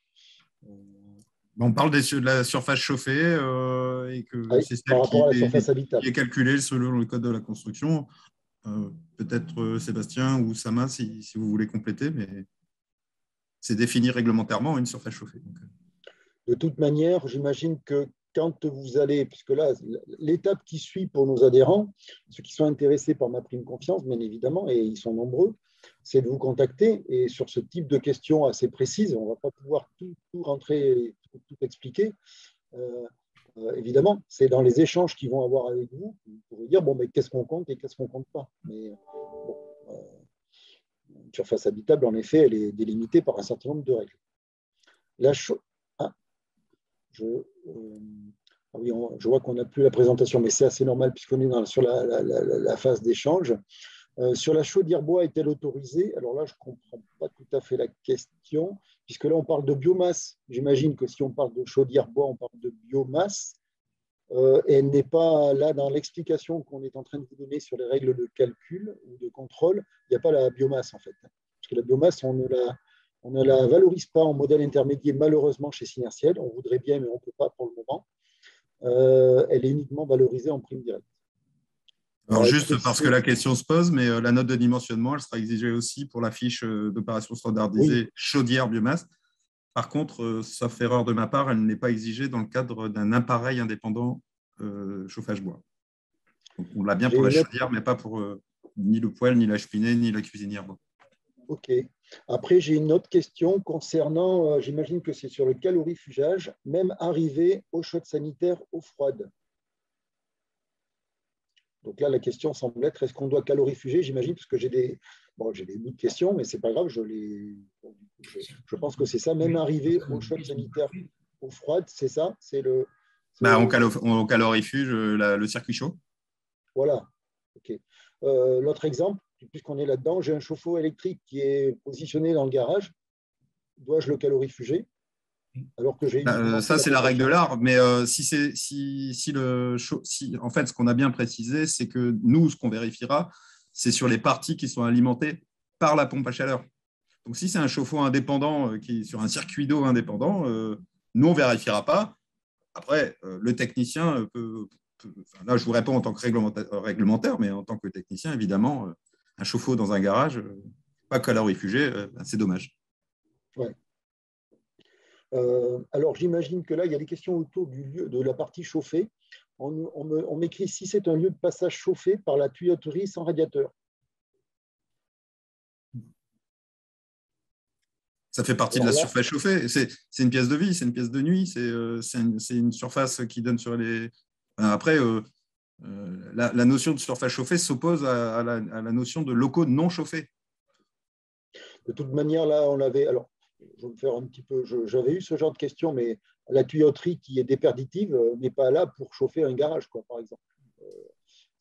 On parle de la surface chauffée et que Oui, c'est par celle rapport à la surface habitable. qui est calculée selon le code de la construction. Peut-être Sébastien ou Sama, si vous voulez compléter, mais c'est défini réglementairement une surface chauffée. Donc, de toute manière, j'imagine que quand vous allez, puisque là, l'étape qui suit pour nos adhérents, ceux qui sont intéressés par Ma Prime Confiance, bien évidemment, et ils sont nombreux, c'est de vous contacter. Et sur ce type de questions assez précises, on ne va pas pouvoir tout rentrer, tout expliquer. Évidemment, c'est dans les échanges qu'ils vont avoir avec vous, vous pourrez dire, bon, mais qu'est-ce qu'on compte et qu'est-ce qu'on ne compte pas. Mais bon, une surface habitable, en effet, elle est délimitée par un certain nombre de règles. Je vois qu'on n'a plus la présentation, mais c'est assez normal puisqu'on est sur la phase d'échange. Sur la chaudière bois, est-elle autorisée? Alors là, je ne comprends pas tout à fait la question, puisque là, on parle de biomasse. J'imagine que si on parle de chaudière bois, on parle de biomasse. Et elle n'est pas là dans l'explication qu'on est en train de vous donner sur les règles de calcul ou de contrôle. Il n'y a pas la biomasse, en fait. Parce que la biomasse, on ne la valorise pas en modèle intermédiaire, malheureusement, chez Synertiel. On voudrait bien, mais on ne peut pas pour le moment. Elle est uniquement valorisée en prime directe. Alors, juste parce que la question se pose, mais la note de dimensionnement, elle sera exigée aussi pour la fiche d'opération standardisée chaudière biomasse. Par contre, sauf erreur de ma part, elle n'est pas exigée dans le cadre d'un appareil indépendant chauffage bois. Donc, on l'a bien pour la chaudière, mais pas pour ni le poêle, ni la cheminée, ni la cuisinière bois. OK. Après, j'ai une autre question concernant, j'imagine que c'est sur le calorifugage, même arrivé eau chaude sanitaire, eau froide. Donc là, la question semble être, est-ce qu'on doit calorifuger? J'imagine, parce que j'ai des bouts de questions, mais ce n'est pas grave, je pense que c'est ça, même arrivé eau chaude sanitaire, eau froide, c'est ça? On calorifuge le circuit chaud. Voilà. OK. L'autre exemple, puisqu'on est là-dedans, j'ai un chauffe-eau électrique qui est positionné dans le garage. Dois-je le calorifuger alors que j'ai ça, c'est la règle de l'art. Mais en fait, ce qu'on a bien précisé, c'est que nous, ce qu'on vérifiera, c'est sur les parties qui sont alimentées par la pompe à chaleur. Donc, si c'est un chauffe-eau indépendant qui est sur un circuit d'eau indépendant, nous, on ne vérifiera pas. Après, le technicien peut. Là, je vous réponds en tant que réglementaire, mais en tant que technicien, évidemment, un chauffe-eau dans un garage, pas calorifugé, c'est dommage. Ouais. Alors, j'imagine que là, il y a des questions autour du lieu, de la partie chauffée. On m'écrit si c'est un lieu de passage chauffé par la tuyauterie sans radiateur. Ça fait partie de la surface chauffée. C'est une pièce de vie, c'est une pièce de nuit, c'est une surface qui donne sur les… Après, la notion de surface chauffée s'oppose à la notion de locaux non chauffés. De toute manière, là, on avait… Alors, je vais me faire un petit peu… J'avais eu ce genre de questions, mais la tuyauterie qui est déperditive n'est pas là pour chauffer un garage, quoi, par exemple.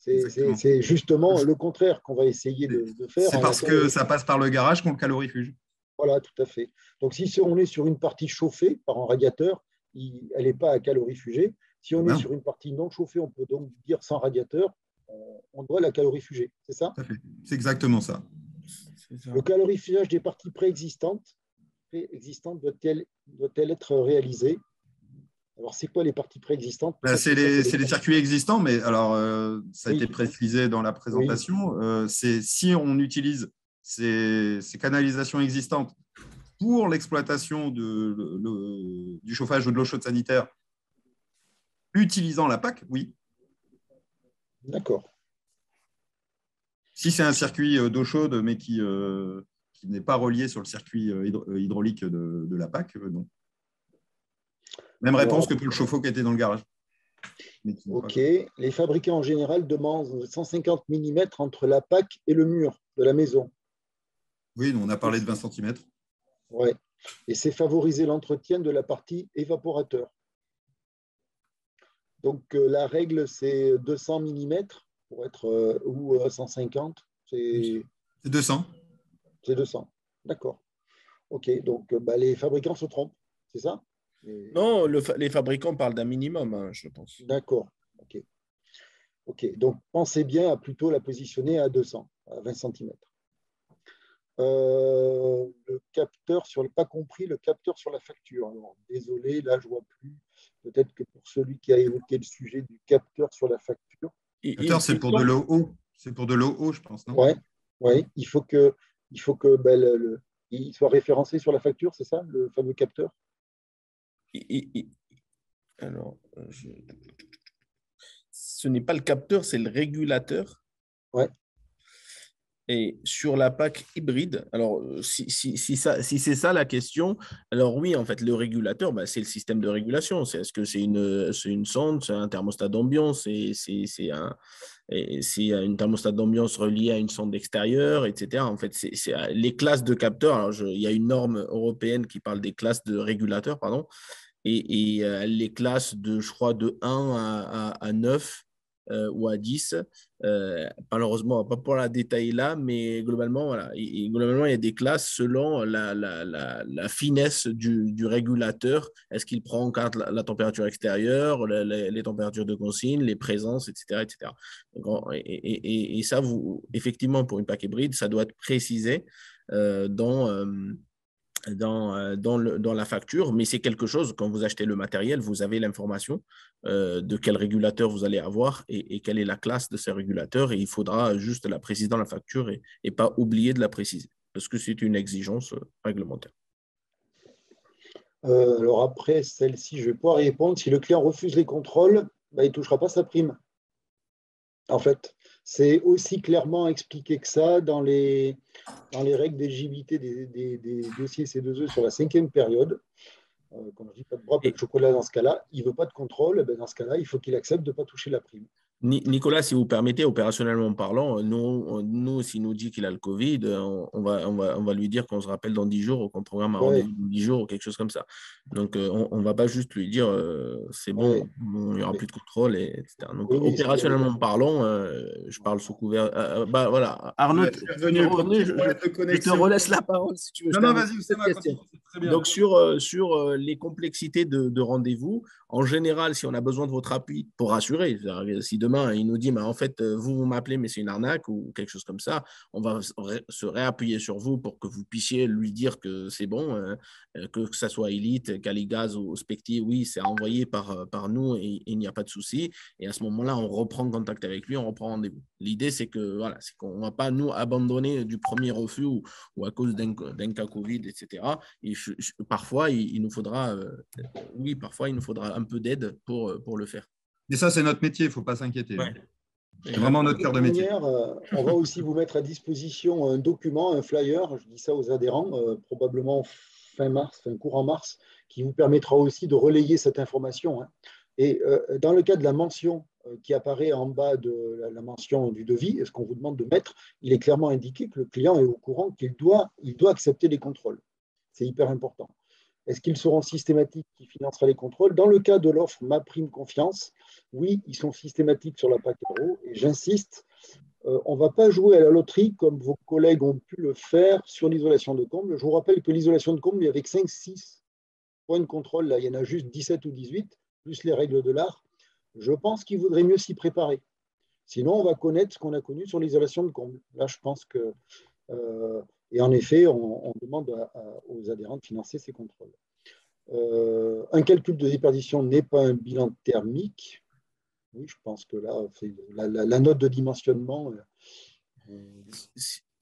C'est justement le contraire qu'on va essayer de faire. C'est parce que ça passe par le garage qu'on le calorifuge. Voilà, tout à fait. Donc, si on est sur une partie chauffée par un radiateur, elle n'est pas à calorifuger. Si on est sur une partie non chauffée, on peut donc dire sans radiateur, on doit la calorifuger. C'est ça? C'est exactement ça. Le calorifugage des parties préexistantes doit-elle être réalisée? Alors, c'est quoi les parties préexistantes? C'est les circuits existants, mais alors, ça a été précisé dans la présentation. Oui. C'est si on utilise ces canalisations existantes pour l'exploitation du chauffage ou de l'eau chaude sanitaire, utilisant la PAC, oui. D'accord. Si c'est un circuit d'eau chaude, mais qui n'est pas relié sur le circuit hydraulique de la PAC, non. Même réponse que pour le chauffe-eau qui était dans le garage. OK. Les fabricants en général demandent 150 mm entre la PAC et le mur de la maison. Oui, on a parlé de 20 cm. Oui. Et c'est favoriser l'entretien de la partie évaporateur. Donc, la règle, c'est 200 mm pour être, ou 150. C'est 200. C'est 200. D'accord. OK. Donc, les fabricants se trompent. C'est ça? Non, les fabricants parlent d'un minimum, hein, je pense. D'accord. OK. OK. Donc, pensez bien à plutôt la positionner à 200, à 20 cm. Le capteur pas compris le capteur sur la facture. Alors, désolé, là, je ne vois plus. Peut-être que pour celui qui a évoqué le sujet du capteur sur la facture. Le capteur, c'est pour de l'eau haut. C'est pour de l'eau haut, je pense, non? Oui. Il faut que il soit référencé sur la facture, c'est ça, le fameux capteur? Alors, ce n'est pas le capteur, c'est le régulateur. Ouais. Et sur la PAC hybride, alors si c'est ça la question, alors oui, en fait, le régulateur, c'est le système de régulation. Est-ce que c'est une sonde, c'est un thermostat d'ambiance, c'est une thermostat d'ambiance reliée à une sonde extérieure, etc. En fait, c'est les classes de capteurs. Alors, il y a une norme européenne qui parle des classes de régulateurs, pardon, et les classes je crois, de 1 à 9 ou à 10. Malheureusement, pas pour la détailler là, mais globalement, voilà. Globalement, il y a des classes selon la finesse du régulateur. Est-ce qu'il prend en compte la température extérieure, les températures de consigne, les présences, etc. etc. Donc, et ça, effectivement, pour une PAC hybride, ça doit être précisé dans la facture, mais c'est quelque chose, quand vous achetez le matériel, vous avez l'information de quel régulateur vous allez avoir et quelle est la classe de ce régulateur, et il faudra juste la préciser dans la facture et pas oublier de la préciser, parce que c'est une exigence réglementaire. Alors après, celle-ci, je vais pouvoir y répondre. Si le client refuse les contrôles, il ne touchera pas sa prime. En fait, c'est aussi clairement expliqué que ça dans les règles d'éligibilité des dossiers C2E sur la 5e période. Quand je dis pas de bras, pas de chocolat dans ce cas-là, il ne veut pas de contrôle, dans ce cas-là, il faut qu'il accepte de ne pas toucher la prime. Nicolas, si vous permettez, opérationnellement parlant, nous s'il nous dit qu'il a le Covid, on va lui dire qu'on se rappelle dans 10 jours ou qu'on programme un rendez-vous dans 10 jours ou quelque chose comme ça. Donc, on ne va pas juste lui dire c'est bon, il n'y aura plus de contrôle, etc. Donc, opérationnellement parlant, je parle sous couvert. Voilà, Arnaud, je te relaisse la parole si tu veux. Non, vas-y, c'est ma question. Donc, sur les complexités de rendez-vous, en général, si on a besoin de votre appui pour rassurer, si demain il nous dit en fait vous m'appelez mais c'est une arnaque ou quelque chose comme ça, on va se réappuyer sur vous pour que vous puissiez lui dire que c'est bon, que ça soit Elite, Caligaz ou Specti, oui c'est envoyé par nous et il n'y a pas de souci, et à ce moment-là on reprend contact avec lui, on reprend rendez-vous. L'idée c'est qu'on ne va pas nous abandonner du premier refus ou à cause d'un cas Covid, etc. Et parfois il nous faudra un peu d'aide pour le faire. Et ça, c'est notre métier, il ne faut pas s'inquiéter. Ouais. C'est vraiment notre cœur de métier. On va aussi vous mettre à disposition un document, un flyer, je dis ça aux adhérents, probablement courant mars, qui vous permettra aussi de relayer cette information. Et dans le cas de la mention qui apparaît en bas de la mention du devis, ce qu'on vous demande de mettre, il est clairement indiqué que le client est au courant qu'il doit accepter les contrôles. C'est hyper important. Est-ce qu'ils seront systématiques qui financera les contrôles? Dans le cas de l'offre Ma Prime Confiance, oui, ils sont systématiques sur la PAC Euro. Et j'insiste, on ne va pas jouer à la loterie comme vos collègues ont pu le faire sur l'isolation de comble. Je vous rappelle que l'isolation de comble, avec 5-6 points de contrôle, là, il y en a juste 17 ou 18, plus les règles de l'art. Je pense qu'il vaudrait mieux s'y préparer. Sinon, on va connaître ce qu'on a connu sur l'isolation de comble. Là, je pense que... et en effet, on demande aux adhérents de financer ces contrôles. Un calcul de déperdition n'est pas un bilan thermique. Oui, je pense que là, la note de dimensionnement...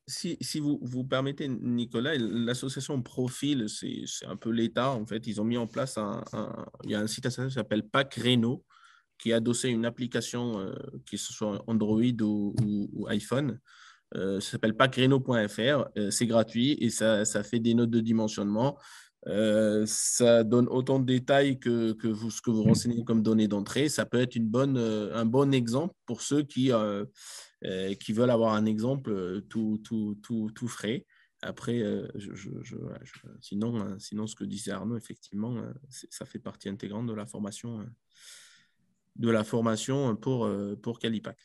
Si vous permettez, Nicolas, l'association Profil, c'est un peu l'État. En fait, ils ont mis en place il y a un site internet qui s'appelle PAC Réno, qui est adossé à une application, que ce soit Android ou iPhone. Ça s'appelle pacreno.fr. C'est gratuit et ça fait des notes de dimensionnement. Ça donne autant de détails que ce que vous renseignez comme données d'entrée. Ça peut être un bon exemple pour ceux qui veulent avoir un exemple tout frais. Après, sinon, ce que disait Arnaud, effectivement, ça fait partie intégrante de la formation pour Calipac.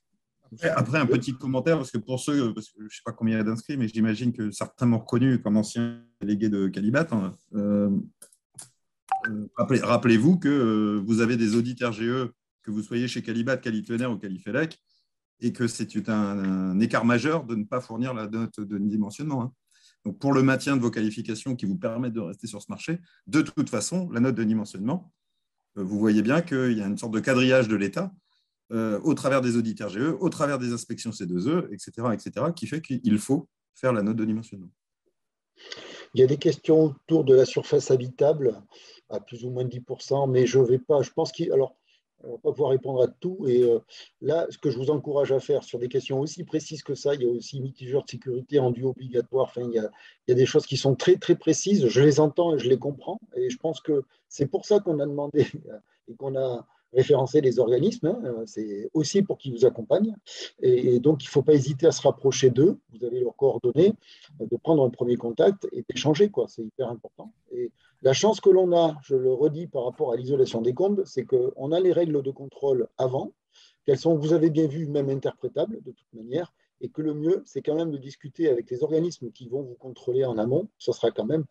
Après, un petit commentaire, parce que je ne sais pas combien il y a d'inscrits, mais j'imagine que certains m'ont reconnu comme ancien délégué de Calibat. Rappelez-vous que vous avez des audits RGE, que vous soyez chez Calibat, Calitener ou Califelec, et que c'est un écart majeur de ne pas fournir la note de dimensionnement. Donc, pour le maintien de vos qualifications qui vous permettent de rester sur ce marché, de toute façon, la note de dimensionnement, vous voyez bien qu'il y a une sorte de quadrillage de l'État au travers des audits RGE, au travers des inspections C2E, etc., qui fait qu'il faut faire la note de dimensionnement. Il y a des questions autour de la surface habitable, à plus ou moins 10%, mais je pense alors, on ne va pas pouvoir répondre à tout. Et là, ce que je vous encourage à faire sur des questions aussi précises que ça, il y a aussi mitigeurs de sécurité en dû obligatoire. Enfin, il y a des choses qui sont très, très précises. Je les entends et je les comprends. Et je pense que c'est pour ça qu'on a demandé et qu'on a référencé les organismes. C'est aussi pour qu'ils vous accompagnent. Et donc, il ne faut pas hésiter à se rapprocher d'eux. Vous avez leurs coordonnées, de prendre un premier contact et d'échanger. C'est hyper important. Et la chance que l'on a, je le redis par rapport à l'isolation des combles, c'est qu'on a les règles de contrôle avant, qu'elles sont, vous avez bien vu, même interprétables de toute manière, et que le mieux, c'est quand même de discuter avec les organismes qui vont vous contrôler en amont. Ce sera quand même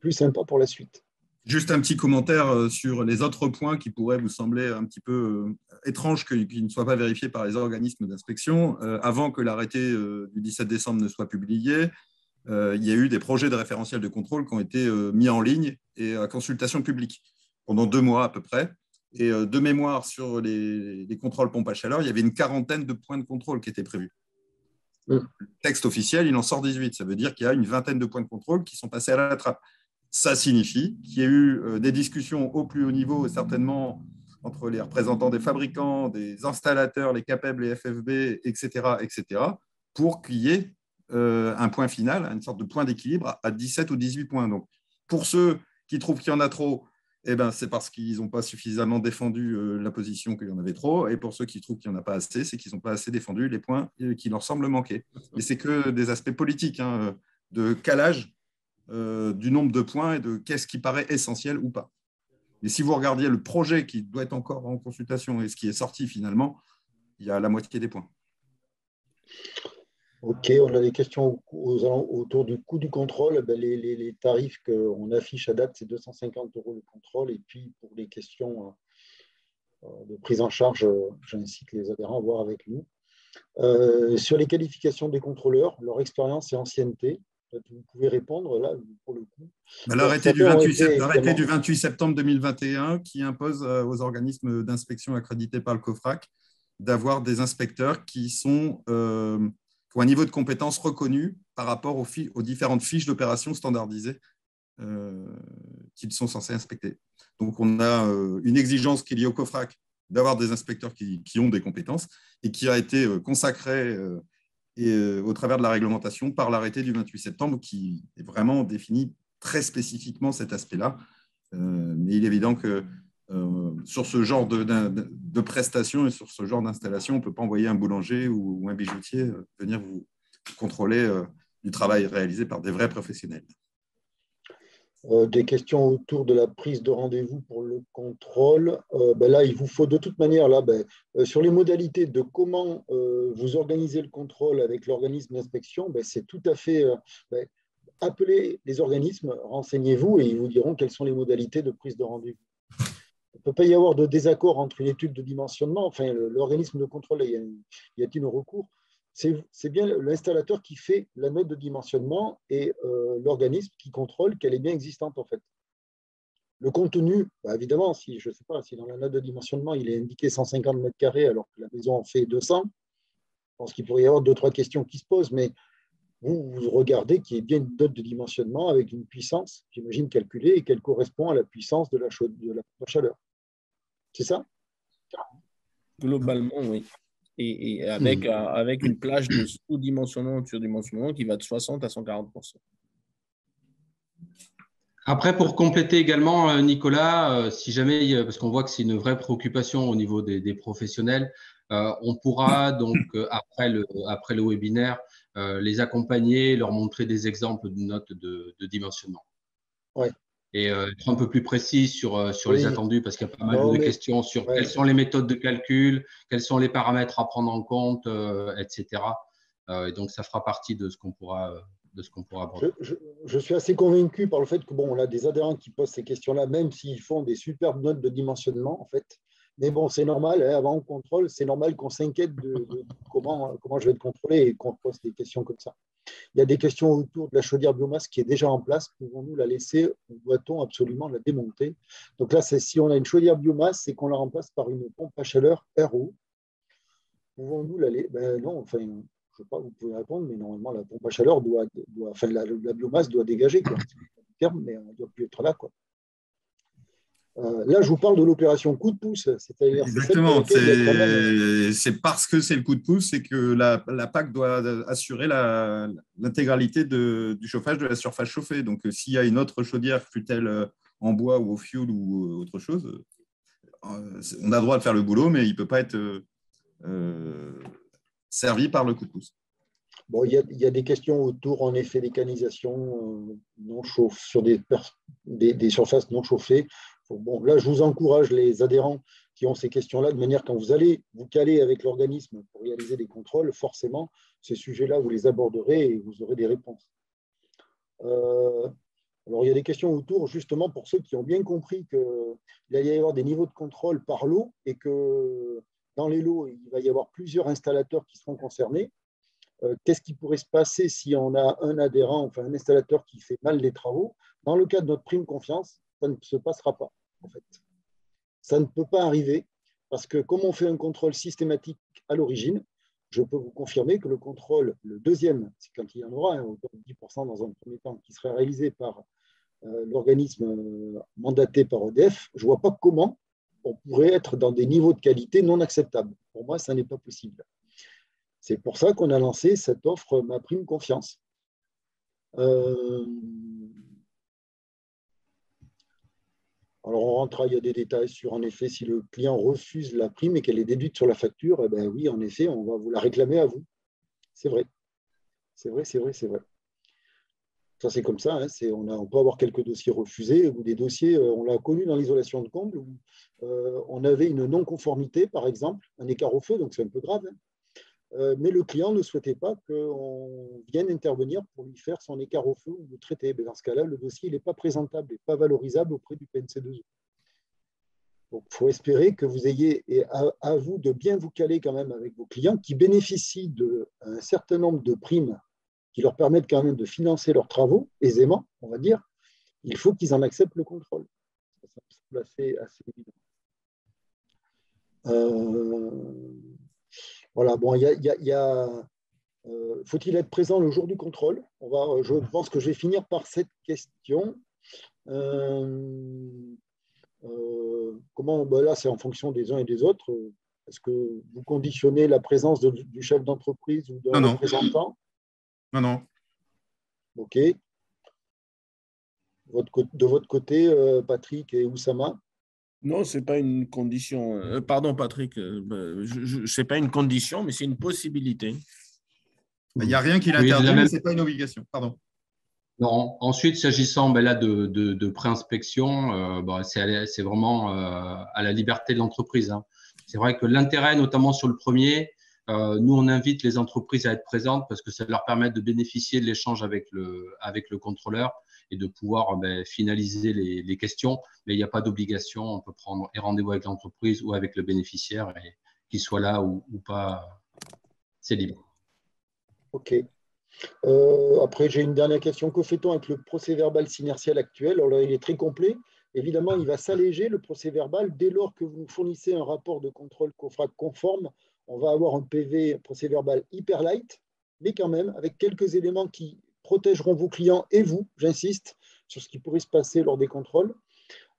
plus sympa pour la suite. Juste un petit commentaire sur les autres points qui pourraient vous sembler un petit peu étranges qu'ils ne soient pas vérifiés par les organismes d'inspection. Avant que l'arrêté du 17 décembre ne soit publié, il y a eu des projets de référentiel de contrôle qui ont été mis en ligne et à consultation publique pendant 2 mois à peu près. Et de mémoire, sur les contrôles pompe à chaleur, il y avait une quarantaine de points de contrôle qui étaient prévus. Le texte officiel, il en sort 18. Ça veut dire qu'il y a une vingtaine de points de contrôle qui sont passés à la trappe. Ça signifie qu'il y a eu des discussions au plus haut niveau, certainement entre les représentants des fabricants, des installateurs, les CAPEB, les FFB, etc., pour qu'il y ait un point final, une sorte de point d'équilibre à 17 ou 18 points. Donc, pour ceux qui trouvent qu'il y en a trop, c'est parce qu'ils n'ont pas suffisamment défendu la position qu'il y en avait trop. Et pour ceux qui trouvent qu'il n'y en a pas assez, c'est qu'ils n'ont pas assez défendu les points qui leur semblent manquer. Et c'est que des aspects politiques, de calage du nombre de points et de qu'est-ce qui paraît essentiel ou pas. Mais si vous regardiez le projet qui doit être encore en consultation et ce qui est sorti finalement, il y a la moitié des points. Ok, on a des questions autour du coût du contrôle. Les tarifs qu'on affiche à date, c'est 250 € le contrôle. Et puis, pour les questions de prise en charge, j'incite les adhérents à voir avec nous. Sur les qualifications des contrôleurs, leur expérience et ancienneté, vous pouvez répondre là, pour le coup. L'arrêté du 28 septembre 2021 qui impose aux organismes d'inspection accrédités par le COFRAC d'avoir des inspecteurs qui ont un niveau de compétence reconnu par rapport aux différentes fiches d'opération standardisées qu'ils sont censés inspecter. Donc, on a une exigence qui est liée au COFRAC d'avoir des inspecteurs qui ont des compétences et qui a été consacrée au travers de la réglementation par l'arrêté du 28 septembre qui est vraiment défini très spécifiquement cet aspect-là. Mais il est évident que sur ce genre de prestations et sur ce genre d'installation, on ne peut pas envoyer un boulanger ou un bijoutier venir vous contrôler du travail réalisé par des vrais professionnels. Des questions autour de la prise de rendez-vous pour le contrôle. Là, il vous faut de toute manière, là, sur les modalités de comment vous organisez le contrôle avec l'organisme d'inspection, c'est tout à fait... appelez les organismes, renseignez-vous et ils vous diront quelles sont les modalités de prise de rendez-vous. Il ne peut pas y avoir de désaccord entre une étude de dimensionnement, enfin, l'organisme de contrôle, y a-t-il un recours? C'est bien l'installateur qui fait la note de dimensionnement et l'organisme qui contrôle qu'elle est bien existante en fait. Le contenu, évidemment, si je ne sais pas, si dans la note de dimensionnement il est indiqué 150 mètres carrés alors que la maison en fait 200, je pense qu'il pourrait y avoir 2-3 questions qui se posent, mais vous regardez qu'il y ait bien une note de dimensionnement avec une puissance, j'imagine, calculée et qu'elle correspond à la puissance de la chaleur. C'est ça? Globalement, oui. Et avec une plage de sous-dimensionnement ou surdimensionnement qui va de 60 à 140%. Après, pour compléter également, Nicolas, si jamais, parce qu'on voit que c'est une vraie préoccupation au niveau des professionnels, on pourra donc, après le webinaire, les accompagner, leur montrer des exemples de notes de dimensionnement. Ouais. Et être un peu plus précis sur les attendus, parce qu'il y a pas mal de questions sur quelles sont les méthodes de calcul, quels sont les paramètres à prendre en compte, etc. Et donc, ça fera partie de ce qu'on pourra aborder. Je suis assez convaincu par le fait que on a des adhérents qui posent ces questions-là, même s'ils font des superbes notes de dimensionnement, en fait. Mais bon, c'est normal, hein, avant on contrôle, c'est normal qu'on s'inquiète de comment je vais être contrôlé et qu'on pose des questions comme ça. Il y a des questions autour de la chaudière biomasse qui est déjà en place. Pouvons-nous la laisser ou doit-on absolument la démonter? Donc là, si on a une chaudière biomasse, c'est qu'on la remplace par une pompe à chaleur RO. Pouvons-nous la laisser? Non, enfin, je ne sais pas, vous pouvez répondre, mais normalement, la pompe à chaleur la biomasse doit dégager, quoi. Mais elle ne doit plus être là, quoi. Là, je vous parle de l'opération coup de pouce. Exactement. C'est parce que c'est le coup de pouce, c'est que la PAC doit assurer l'intégralité du chauffage de la surface chauffée. Donc, s'il y a une autre chaudière, fût-elle en bois ou au fioul ou autre chose, on a le droit de faire le boulot, mais il ne peut pas être servi par le coup de pouce. Bon, il y a des questions autour, en effet, des canalisations non chauffées, sur des surfaces non chauffées. Bon, là, je vous encourage, les adhérents qui ont ces questions-là, de manière quand vous allez vous caler avec l'organisme pour réaliser des contrôles, forcément, ces sujets-là, vous les aborderez et vous aurez des réponses. Alors, il y a des questions autour, justement, pour ceux qui ont bien compris qu'il va y avoir des niveaux de contrôle par lot et que dans les lots, il va y avoir plusieurs installateurs qui seront concernés. Qu'est-ce qui pourrait se passer si on a un adhérent, enfin un installateur qui fait mal les travaux? Dans le cas de notre prime confiance, ça ne se passera pas, en fait. Ça ne peut pas arriver parce que comme on fait un contrôle systématique à l'origine, je peux vous confirmer que le contrôle, le deuxième, c'est quand il y en aura, autour de 10% dans un premier temps, qui sera réalisé par l'organisme mandaté par EDF, je ne vois pas comment on pourrait être dans des niveaux de qualité non acceptables. Pour moi, ça n'est pas possible. C'est pour ça qu'on a lancé cette offre Ma Prime Confiance. Alors, on rentre, il y a des détails sur, en effet, si le client refuse la prime et qu'elle est déduite sur la facture, eh bien, oui, en effet, on va vous la réclamer à vous. C'est vrai. C'est vrai. Ça, c'est comme ça. Hein, on peut avoir quelques dossiers refusés ou des dossiers, on l'a connu dans l'isolation de comble, où on avait une non-conformité, par exemple, un écart au feu, donc c'est un peu grave. Hein. Mais le client ne souhaitait pas qu'on vienne intervenir pour lui faire son écart au feu ou le traiter. Mais dans ce cas-là, le dossier n'est pas présentable et pas valorisable auprès du PNC2E. Donc, il faut espérer que vous ayez, et à vous de bien vous caler quand même avec vos clients qui bénéficient d'un certain nombre de primes qui leur permettent quand même de financer leurs travaux aisément, on va dire. Il faut qu'ils en acceptent le contrôle. Ça me semble assez évident. Voilà, bon, faut-il être présent le jour du contrôle? Je pense que je vais finir par cette question. Là, c'est en fonction des uns et des autres. Est-ce que vous conditionnez la présence du chef d'entreprise ou d'un représentant? Non. OK. De votre côté, Patrick et Oussama? Non, ce n'est pas une condition. Pardon, Patrick. Ce n'est pas une condition, mais c'est une possibilité. Il n'y a rien qui l'interdit, mais ce n'est pas une obligation. Pardon. Non. Ensuite, s'agissant là de pré-inspection, c'est vraiment à la liberté de l'entreprise. Hein. C'est vrai que l'intérêt, notamment sur le premier, nous, on invite les entreprises à être présentes parce que ça leur permet de bénéficier de l'échange avec le contrôleur et de pouvoir finaliser les questions. Mais il n'y a pas d'obligation. On peut prendre rendez-vous avec l'entreprise ou avec le bénéficiaire, et qu'il soit là ou pas, c'est libre. OK. Après, j'ai une dernière question. Que fait-on avec le procès-verbal synertiel actuel? Alors, il est très complet. Évidemment, il va s'alléger, le procès-verbal. Dès lors que vous nous fournissez un rapport de contrôle COFRAC conforme, on va avoir un PV, procès-verbal hyper light, mais quand même avec quelques éléments qui protégeront vos clients et vous, j'insiste, sur ce qui pourrait se passer lors des contrôles.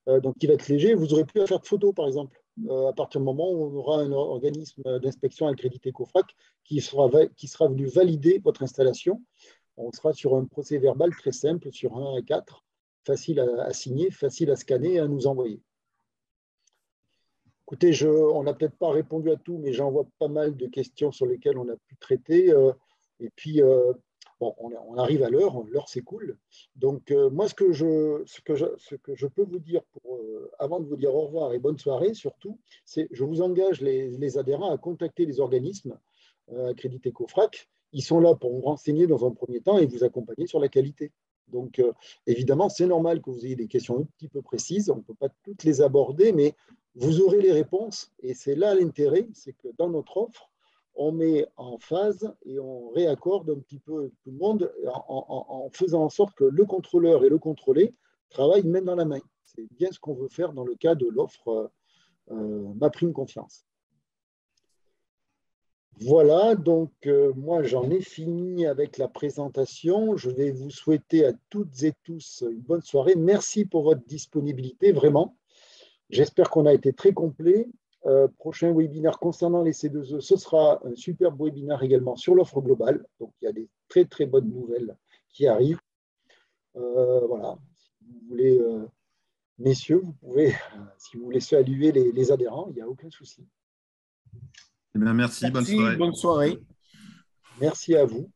Donc, il va être léger. Vous n'aurez plus à faire de photos, par exemple, à partir du moment où on aura un organisme d'inspection accrédité COFRAC qui sera venu valider votre installation. On sera sur un procès-verbal très simple, sur 1 à 4, facile à signer, facile à scanner et à nous envoyer. Écoutez, on n'a peut-être pas répondu à tout, mais j'en vois pas mal de questions sur lesquelles on a pu traiter. Et puis, bon, on arrive à l'heure s'écoule. Donc, moi, ce que je peux vous dire, avant de vous dire au revoir et bonne soirée surtout, c'est je vous engage les adhérents à contacter les organismes accrédités COFRAC. Ils sont là pour vous renseigner dans un premier temps et vous accompagner sur la qualité. Donc, évidemment, c'est normal que vous ayez des questions un petit peu précises. On ne peut pas toutes les aborder, mais vous aurez les réponses. Et c'est là l'intérêt, c'est que dans notre offre, on met en phase et on réaccorde un petit peu tout le monde en faisant en sorte que le contrôleur et le contrôlé travaillent main dans la main. C'est bien ce qu'on veut faire dans le cas de l'offre Ma Prime Confiance. Voilà, donc moi j'en ai fini avec la présentation. Je vais vous souhaiter à toutes et tous une bonne soirée. Merci pour votre disponibilité, vraiment. J'espère qu'on a été très complet. Prochain webinaire concernant les C2E, ce sera un superbe webinaire également sur l'offre globale. Donc il y a des très très bonnes nouvelles qui arrivent. Voilà, si vous voulez, messieurs, vous pouvez, si vous voulez saluer les adhérents, il n'y a aucun souci. Eh bien, merci, bonne soirée. Bonne soirée. Merci à vous.